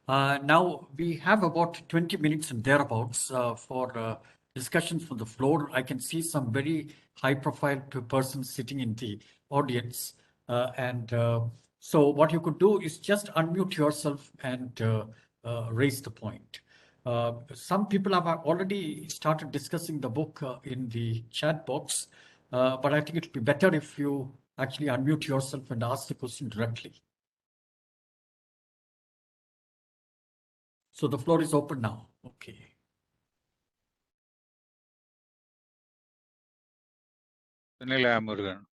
Now we have about 20 minutes and thereabouts for discussions from the floor. I can see some very high-profile persons sitting in the audience, so what you could do is just unmute yourself and raise the point. Some people have already started discussing the book in the chat box. But I think it would be better if you actually unmute yourself and ask the question directly. So the floor is open now. Okay. Vanilla Murugan.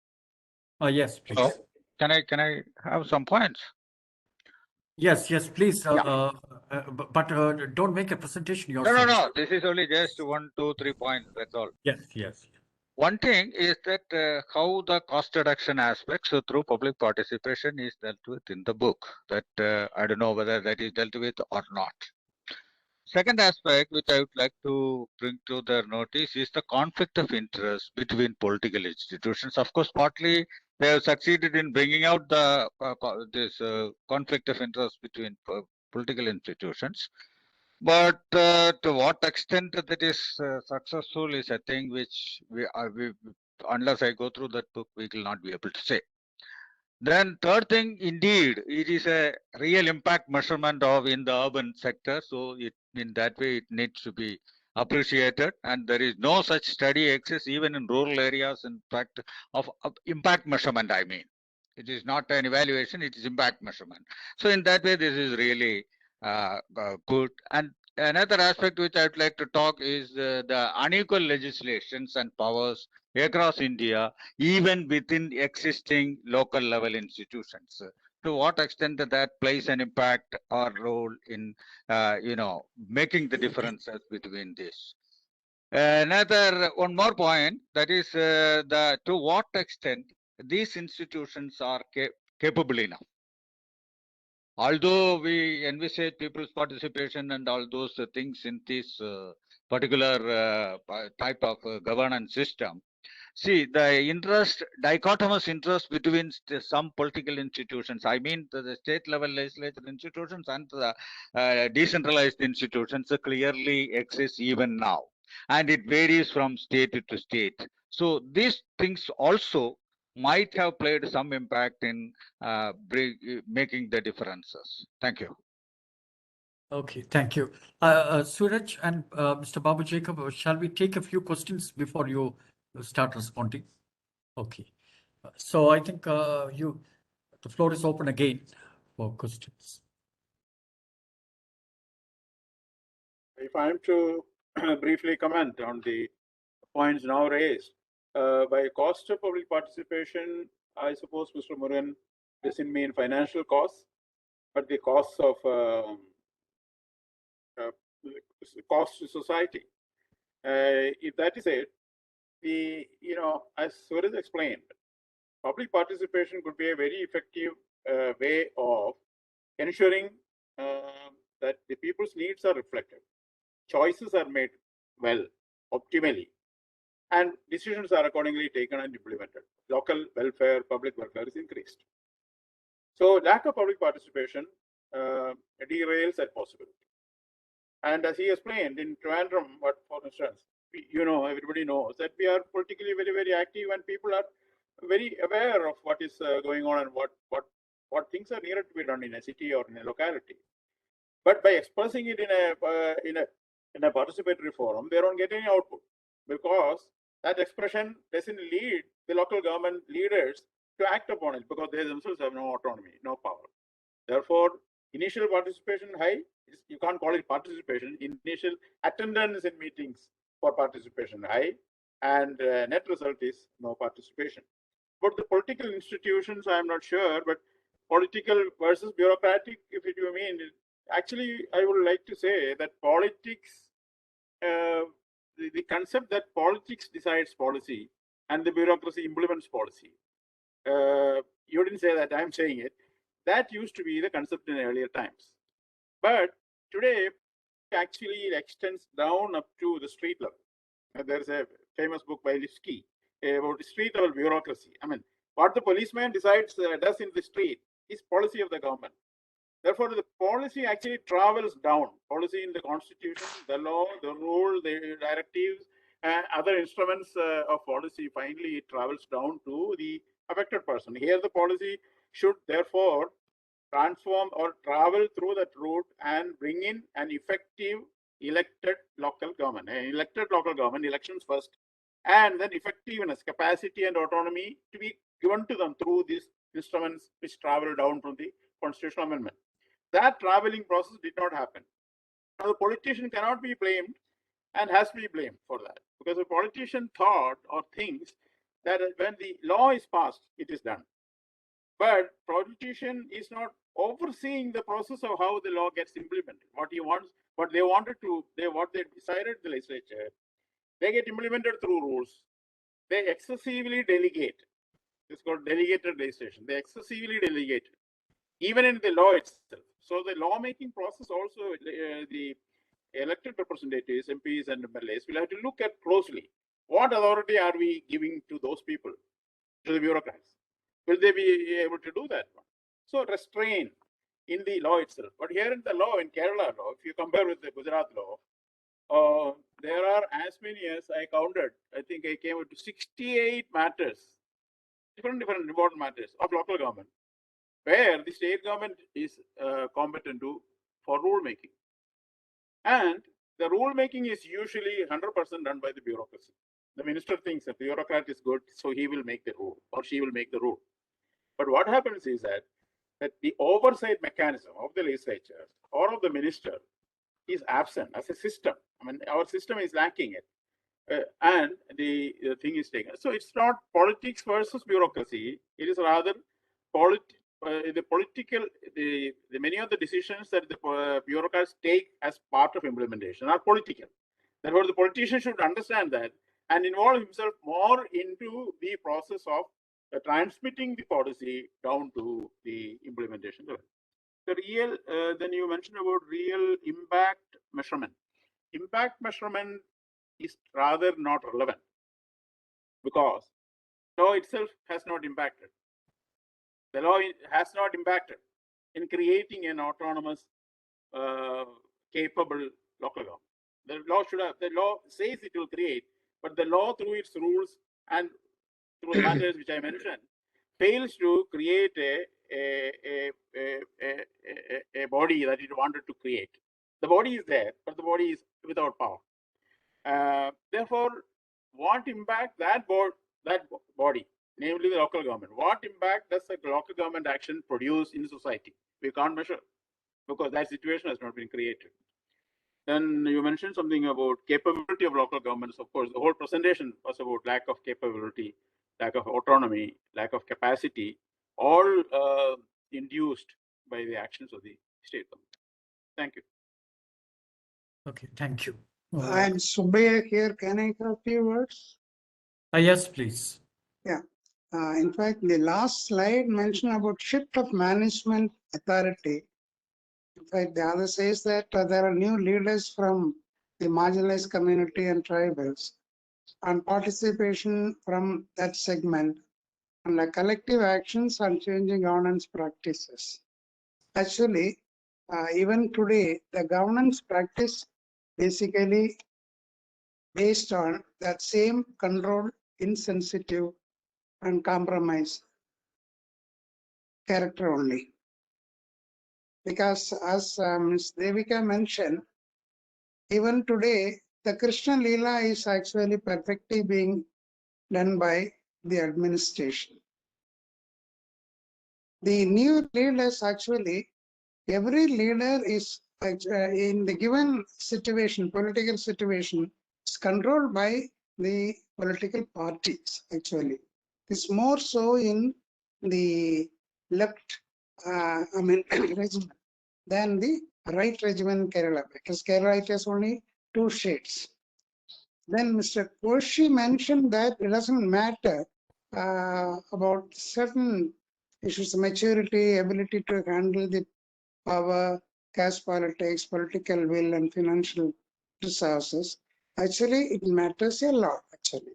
Yes, please. Oh, can I have some points? Yes, please. But don't make a presentation yourself. No. This is only just 1, 2, 3 points. That's all. Yes. One thing is that how the cost reduction aspects through public participation is dealt with in the book. That I don't know whether that is dealt with or not. Second aspect which I would like to bring to their notice is the conflict of interest between political institutions. Of course, partly they have succeeded in bringing out the this conflict of interest between political institutions. But to what extent that is successful is a thing which we, unless I go through that book, we will not be able to say. Then third thing, indeed, it is a real impact measurement of in the urban sector. So it, in that way, it needs to be appreciated. And there is no such study exists even in rural areas. In fact, of impact measurement, I mean, it is not an evaluation; it is impact measurement. So in that way, this is really good. And another aspect which I'd like to talk is the unequal legislations and powers across India, even within existing local level institutions. To what extent that plays an impact or role in, making the differences between this. Another one more point, that is the to what extent these institutions are capable enough. Although we envisage people's participation and all those things in this particular type of governance system, see, the dichotomous interest between some political institutions, I mean the state level legislature institutions and the decentralized institutions clearly exists even now. And it varies from state to state. So these things also might have played some impact in making the differences. Thank you. Okay, thank you. Suraj and Mr. Babu Jacob, shall we take a few questions before you start responding? Okay. So I think the floor is open again for questions. If I am to briefly comment on the points now raised, by cost of public participation, I suppose Mr. Muran doesn't mean financial costs, but the costs of cost to society. If that is it, as Suraj explained, public participation could be a very effective way of ensuring that the people's needs are reflected, choices are made well, optimally, and decisions are accordingly taken and implemented. Local welfare, public welfare is increased. So lack of public participation derails that possibility. And as he explained in Trivandrum, what for instance, everybody knows that we are politically very, very active and people are very aware of what is going on and what things are needed to be done in a city or in a locality. But by expressing it in a participatory forum, they don't get any output because that expression doesn't lead the local government leaders to act upon it because they themselves have no autonomy, no power. Therefore, initial participation high, you can't call it participation, initial attendance in meetings for participation high, and net result is no participation. But the political institutions, I'm not sure, but political versus bureaucratic, if you mean, actually, I would like to say that politics, the concept that politics decides policy and the bureaucracy implements policy. You didn't say that, I'm saying it. That used to be the concept in earlier times. But today, actually, it extends down up to the street level. There's a famous book by Lifsky about street level bureaucracy. I mean, what the policeman decides does in the street is policy of the government. Therefore, the policy actually travels down. Policy in the constitution, the law, the rule, the directives, and other instruments of policy, finally it travels down to the affected person. Here the policy should therefore transform or travel through that route and bring in an effective elected local government. An elected local government, elections first, and then effectiveness, capacity and autonomy to be given to them through these instruments which travel down from the constitutional amendment. That traveling process did not happen. Now, the politician cannot be blamed and has to be blamed for that because the politician thought or thinks that when the law is passed, it is done. But politician is not overseeing the process of how the law gets implemented. What he wants, what they decided the legislature, they get implemented through rules. They excessively delegate. It's called delegated legislation. They excessively delegate, even in the law itself. So the lawmaking process also, the elected representatives, MPs and MLAs will have to look at closely. What authority are we giving to those people, to the bureaucrats? Will they be able to do that? So restrain in the law itself. But here in the law, in Kerala law, if you compare with the Gujarat law, there are as many as I counted. I think I came up to 68 matters, different important matters of local government, where the state government is competent for rule making. And the rule making is usually 100% done by the bureaucracy. The minister thinks a bureaucrat is good, so he will make the rule or she will make the rule. But what happens is that the oversight mechanism of the legislature or of the minister is absent as a system. I mean, our system is lacking it. And the thing is taken. So it's not politics versus bureaucracy. It is rather many of the decisions that the bureaucrats take as part of implementation are political. Therefore, the politician should understand that and involve himself more into the process of transmitting the policy down to the implementation level. The real, then you mentioned about real impact measurement. Impact measurement is rather not relevant because law itself has not impacted. The law has not impacted in creating an autonomous, capable local government. The law says it will create, but the law through its rules and through the matters which I mentioned fails to create a body that it wanted to create. The body is there, but the body is without power. Therefore, what impact that body, namely the local government, what impact does the local government action produce in society? We can't measure because that situation has not been created. Then you mentioned something about capability of local governments. Of course, the whole presentation was about lack of capability, lack of autonomy, lack of capacity, all induced by the actions of the state government. Thank you. Okay, thank you. I'm Subbiah here. Can I have a few words? Yes, please. Yeah. In fact, the last slide mentioned about shift of management authority. In fact, the other says that there are new leaders from the marginalized community and tribals, and participation from that segment, and the collective actions on changing governance practices. Actually, even today, the governance practice basically based on that same control, insensitive, and compromise character only. Because as Ms. Devika mentioned, even today, the Krishna Leela is actually perfectly being done by the administration. The new leaders actually, every leader is in the given situation, political situation, is controlled by the political parties actually. It's more so in the left regiment than the right regiment in Kerala, because Kerala it has only two shades. Then Mr. Koshi mentioned that it doesn't matter about certain issues, maturity, ability to handle the power, caste politics, political will, and financial resources. Actually, it matters a lot, actually.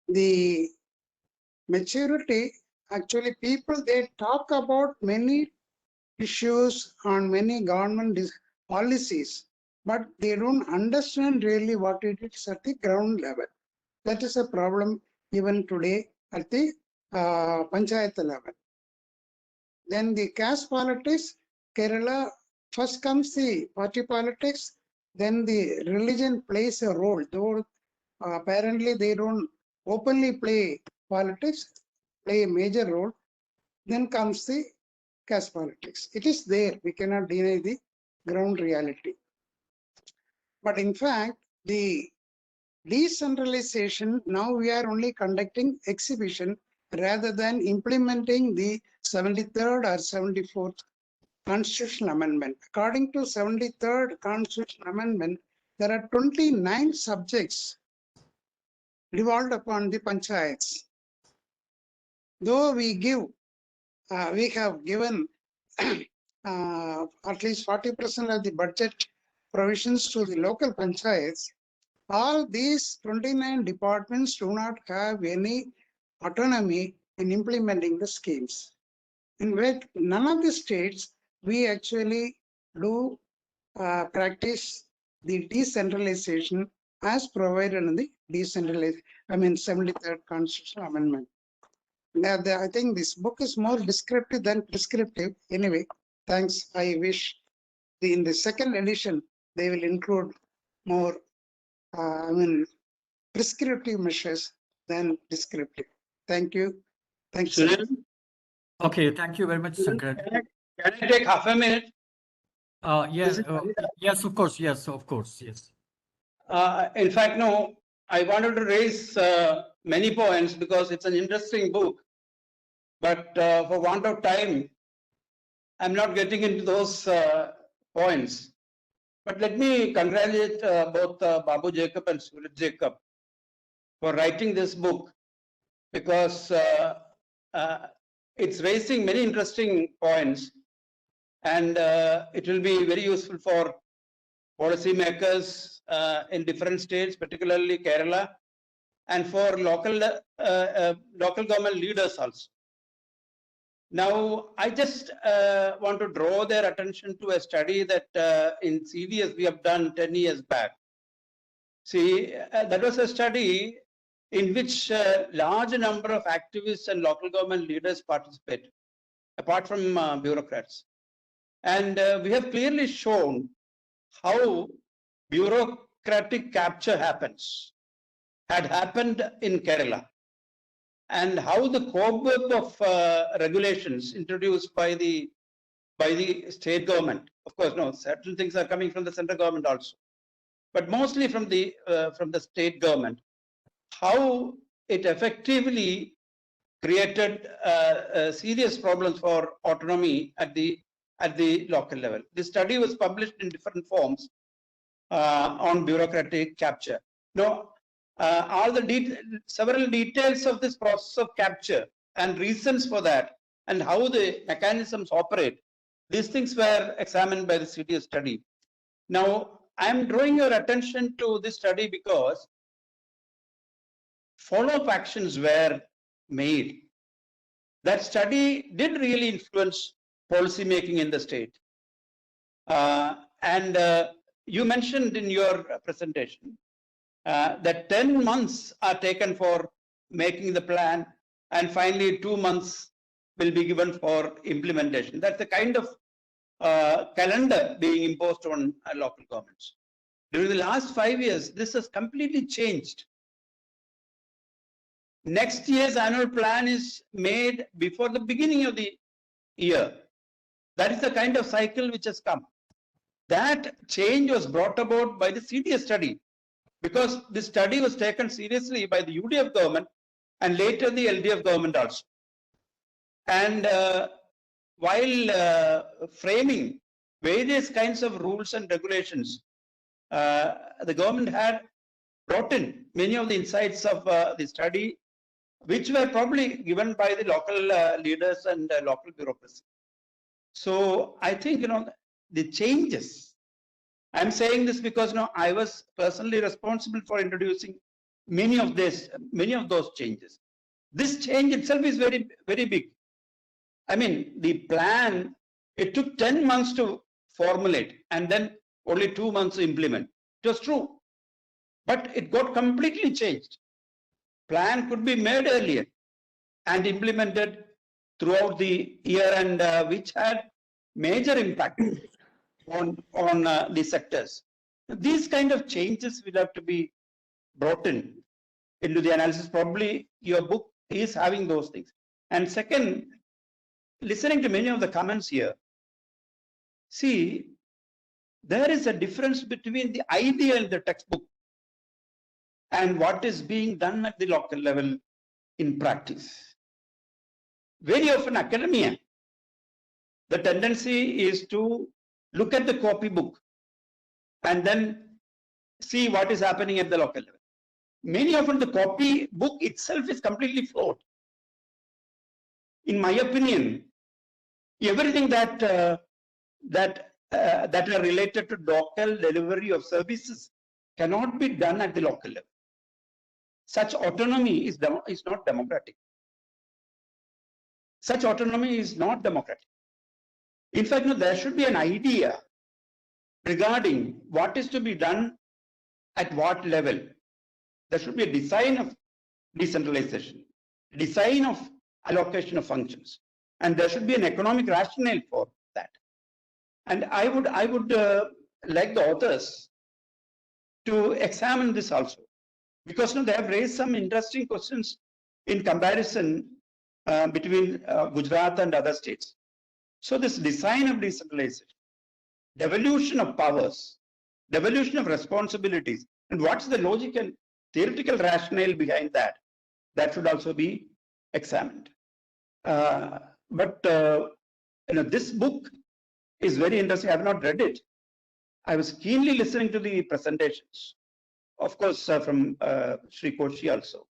The maturity, actually, people, they talk about many issues on many government policies, but they don't understand really what it is at the ground level. That is a problem even today at the panchayat level. Then the caste politics, Kerala, first comes the party politics, then the religion plays a role, though apparently they don't openly play politics, play a major role. Then comes the caste politics. It is there, we cannot deny the ground reality. But in fact, the decentralization, now we are only conducting exhibition rather than implementing the 73rd or 74th Constitutional Amendment. According to 73rd Constitutional Amendment, there are 29 subjects devolved upon the panchayats. Though we have given at least 40% of the budget provisions to the local panchayats, all these 29 departments do not have any autonomy in implementing the schemes. In fact, none of the states we actually do practice the decentralization as provided in the 73rd Constitutional Amendment. Now, I think this book is more descriptive than prescriptive. Anyway, thanks. I wish in the second edition they will include more prescriptive measures than descriptive. Thank you. Thanks. Sunil, Okay, thank you very much, Sankar. can I take half a minute? Yes, yes, of course, yes, of course, yes. In fact, no, I wanted to raise many points because it's an interesting book, but for want of time, I'm not getting into those points. But let me congratulate both Babu Jacob and Suraj Jacob for writing this book, because it's raising many interesting points, and it will be very useful for policymakers in different states, particularly Kerala, and for local government leaders also. Now, I just want to draw their attention to a study that in CVS we have done 10 years back. See, that was a study in which a large number of activists and local government leaders participated, apart from bureaucrats. And we have clearly shown how bureaucratic capture had happened in Kerala, and how the cobweb of regulations introduced by the state government. Of course, no, certain things are coming from the central government also, but mostly from the state government. How it effectively created serious problems for autonomy at the local level. This study was published in different forms on bureaucratic capture. Now, several details of this process of capture and reasons for that, and how the mechanisms operate, these things were examined by the CDS study. Now, I'm drawing your attention to this study because follow-up actions were made. That study did really influence policy making in the state. You mentioned in your presentation that 10 months are taken for making the plan, and finally 2 months will be given for implementation. That's the kind of calendar being imposed on local governments. During the last 5 years, this has completely changed. Next year's annual plan is made before the beginning of the year. That is the kind of cycle which has come. That change was brought about by the CDS study, because this study was taken seriously by the UDF government and later the LDF government also. And while framing various kinds of rules and regulations, the government had brought in many of the insights of the study, which were probably given by the local leaders and local bureaucracy. So I think, the changes, I'm saying this because I was personally responsible for introducing many of those changes. This change itself is very, very big. I mean, the plan, it took 10 months to formulate and then only 2 months to implement. It was true, but it got completely changed. Plan could be made earlier and implemented throughout the year, and which had major impact on the sectors. These kind of changes will have to be brought into the analysis. Probably your book is having those things. And second, listening to many of the comments here, see, there is a difference between the idea in the textbook and what is being done at the local level in practice. Very often academia, the tendency is to look at the copybook and then see what is happening at the local level. Many often the copybook itself is completely flawed. In my opinion, everything that that are related to local delivery of services cannot be done at the local level. Such autonomy is not democratic. Such autonomy is not democratic. In fact, no, there should be an idea regarding what is to be done at what level. There should be a design of decentralization, design of allocation of functions, and there should be an economic rationale for that. And I would like the authors to examine this also, because they have raised some interesting questions in comparison between Gujarat and other states. So this design of decentralization, devolution of powers, devolution of responsibilities, and what's the logic and theoretical rationale behind that, that should also be examined. This book is very interesting. I have not read it. I was keenly listening to the presentations, of course, from Sri Koshi also.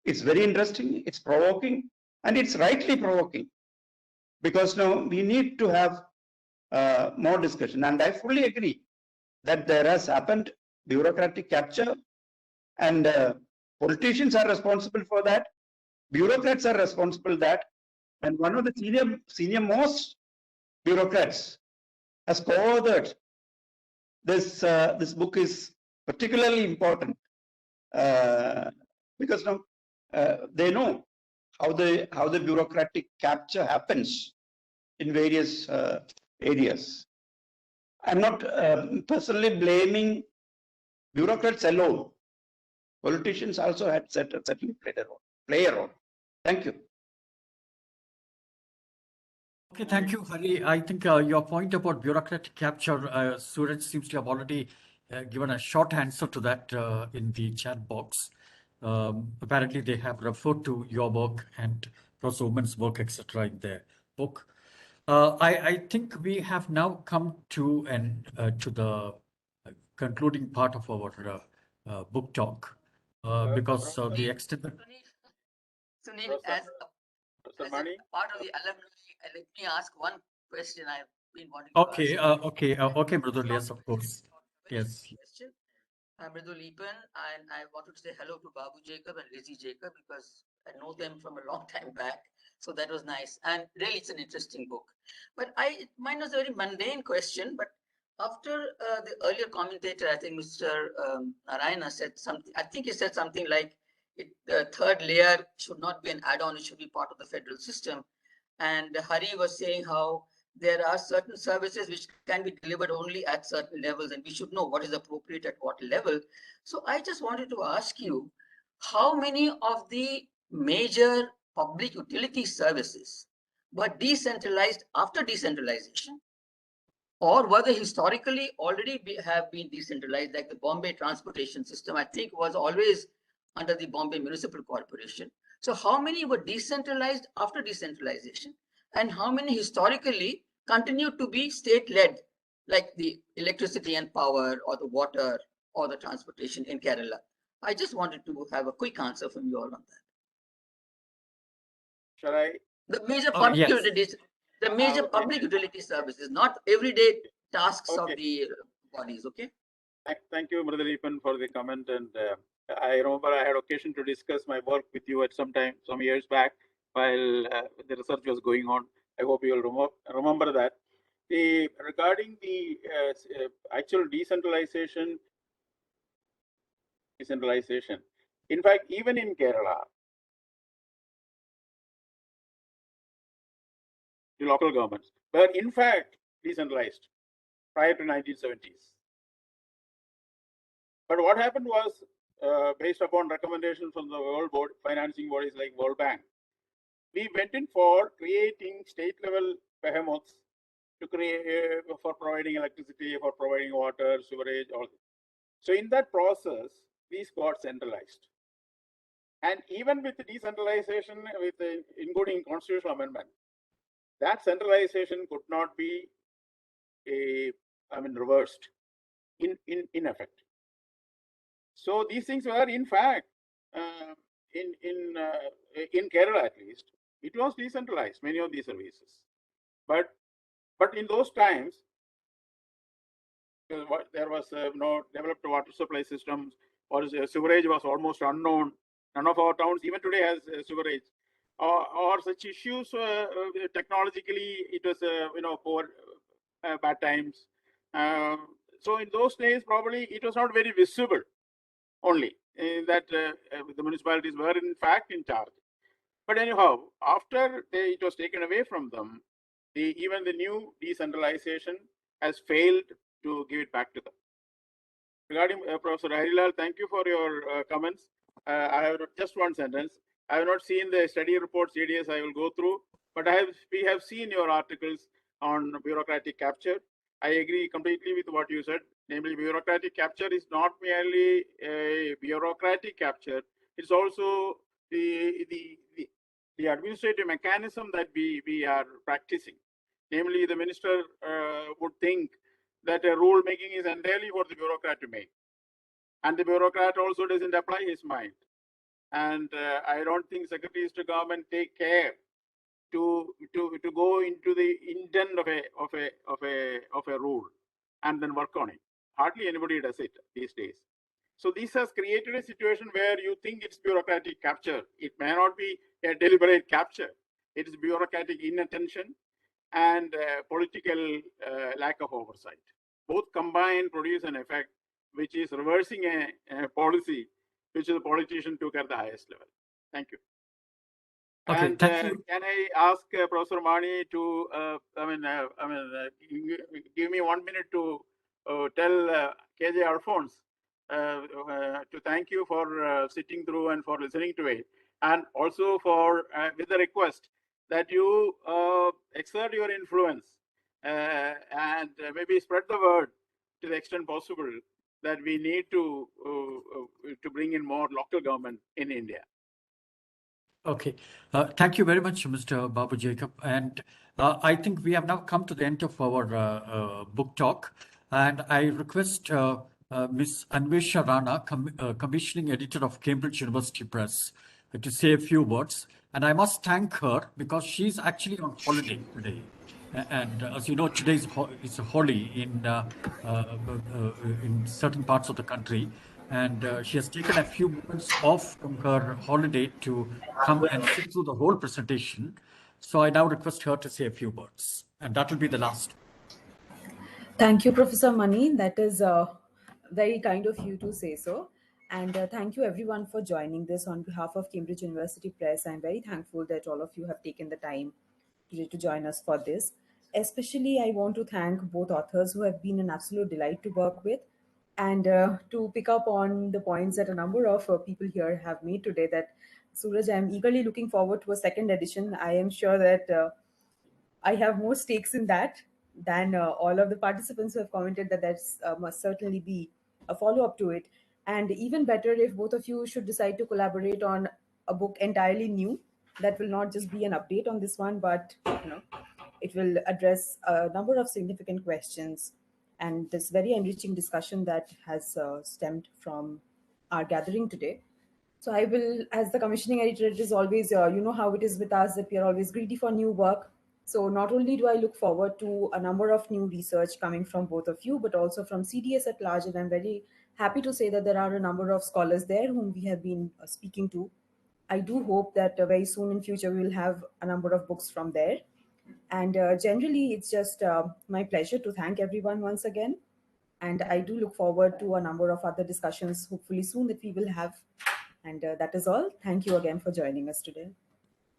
It's very interesting, it's provoking, and it's rightly provoking, because now we need to have more discussion. And I fully agree that there has happened bureaucratic capture, and politicians are responsible for that. Bureaucrats are responsible for that. And one of the senior most bureaucrats has co-authored this. This book is particularly important because now they know how the bureaucratic capture happens in various areas. I'm not personally blaming bureaucrats alone. Politicians also had certainly play a role. Thank you. Okay, thank you, Hari. I think your point about bureaucratic capture, Suraj seems to have already given a short answer to that in the chat box. Apparently, they have referred to your work and Professor Woman's work, etc., in their book. I think we have now come to the concluding part of our book talk because the extended. Sunil, as a part of the alumni, let me ask one question I've been wanting to ask. Okay, Mridul, yes, of course. Yes. Question. I'm Mridul Lipan, and I wanted to say hello to Babu Jacob and Rizzi Jacob because I know them from a long time back. So that was nice. And really, it's an interesting book. But mine was a very mundane question. But after the earlier commentator, I think Mr. Narayana said something, I think he said something like, the third layer should not be an add-on, it should be part of the federal system. And Hari was saying how there are certain services which can be delivered only at certain levels, and we should know what is appropriate at what level. So I just wanted to ask you, how many of the major public utility services were decentralized after decentralization? Or were they historically already have been decentralized, like the Bombay transportation system, I think was always under the Bombay Municipal Corporation. So how many were decentralized after decentralization? And how many historically continued to be state-led, like the electricity and power or the water or the transportation in Kerala? I just wanted to have a quick answer from you all on that. Shall I? The major public utilities, the major public utility services, not everyday tasks of the bodies, okay? Thank you, Brother Lipan, for the comment. And I remember I had occasion to discuss my work with you at some years back while the research was going on. I hope you will remember that. Regarding the actual decentralization, in fact, even in Kerala, the local governments were in fact decentralized prior to 1970s. But what happened was, based upon recommendations from the World Board, financing bodies like World Bank, we went in for creating state-level behemoths to create for providing electricity, for providing water, sewerage, all this. So in that process, these got centralized. And even with the decentralization, with the including constitutional amendment, that centralization could not be reversed in effect. So these things were, in fact, in Kerala at least, it was decentralized, many of these services. But in those times, because there was no developed water supply systems, or sewerage was almost unknown. None of our towns even today has sewerage, or such issues. Technologically, it was poor, bad times. So in those days, probably it was not very visible. Only that the municipalities were in fact in charge. But anyhow, after it was taken away from them, even the new decentralization has failed to give it back to them. Regarding Professor Harilal, thank you for your comments. I have just one sentence. I have not seen the study reports, CDS, I will go through, but we have seen your articles on bureaucratic capture. I agree completely with what you said. Namely, bureaucratic capture is not merely a bureaucratic capture, it's also the administrative mechanism that we are practicing. Namely, the minister would think that a rule making is entirely for the bureaucrat to make. And the bureaucrat also doesn't apply his mind. And I don't think secretaries to government take care to go into the intent of a rule and then work on it. Hardly anybody does it these days. So this has created a situation where you think it's bureaucratic capture. It may not be a deliberate capture. It is bureaucratic inattention and political lack of oversight. Both combined produce an effect which is reversing a policy which the politician took at the highest level. Thank you. Okay, And thank you. can I ask Professor Mani to, give me 1 minute to tell KJ Alphonse to thank you for sitting through and for listening to it, and also for with the request that you exert your influence and maybe spread the word to the extent possible that we need to bring in more local government in India. Okay, thank you very much, Mr. Babu Jacob. And I think we have now come to the end of our book talk. And I request Ms. Anvesha Rana, commissioning editor of Cambridge University Press, to say a few words. And I must thank her because she's actually on holiday today. And as you know, today is a holiday in certain parts of the country. And she has taken a few moments off from her holiday to come and sit through the whole presentation. So I now request her to say a few words. And that will be the last. Thank you, Professor Mani. That is very kind of you to say so. And thank you everyone for joining this on behalf of Cambridge University Press. I'm very thankful that all of you have taken the time today to join us for this. Especially, I want to thank both authors who have been an absolute delight to work with. And to pick up on the points that a number of people here have made today, that Suraj, I'm eagerly looking forward to a second edition. I am sure that I have more stakes in that than all of the participants who have commented that that's must certainly be a follow-up to it. And even better if both of you should decide to collaborate on a book entirely new that will not just be an update on this one, but it will address a number of significant questions and this very enriching discussion that has stemmed from our gathering today. So I will, as the commissioning editor, it is always, you know how it is with us, that we are always greedy for new work. So not only do I look forward to a number of new research coming from both of you, but also from CDS at large. And I'm very happy to say that there are a number of scholars there whom we have been speaking to. I do hope that very soon in future, we will have a number of books from there. And generally, it's just my pleasure to thank everyone once again. And I do look forward to a number of other discussions, hopefully soon, that we will have. And that is all. Thank you again for joining us today.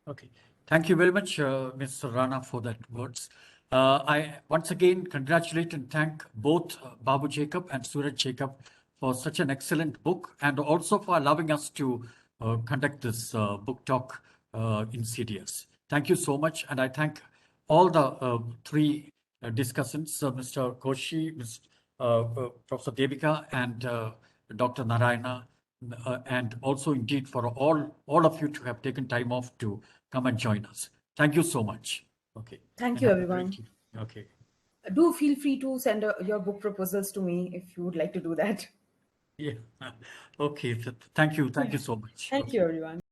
Okay. Thank you very much, Ms. Rana, for that words. I once again congratulate and thank both Babu Jacob and Suraj Jacob for such an excellent book and also for allowing us to conduct this book talk in CDS. Thank you so much. And I thank all the three discussants, Mr. Koshi, Ms. Professor Devika, and Dr. Narayana, and also indeed for all of you to have taken time off to come and join us. Thank you so much. Okay. Thank you, everyone. Okay. Do feel free to send your book proposals to me if you would like to do that. Yeah. Okay. Thank you. Thank you so much. Thank you, everyone.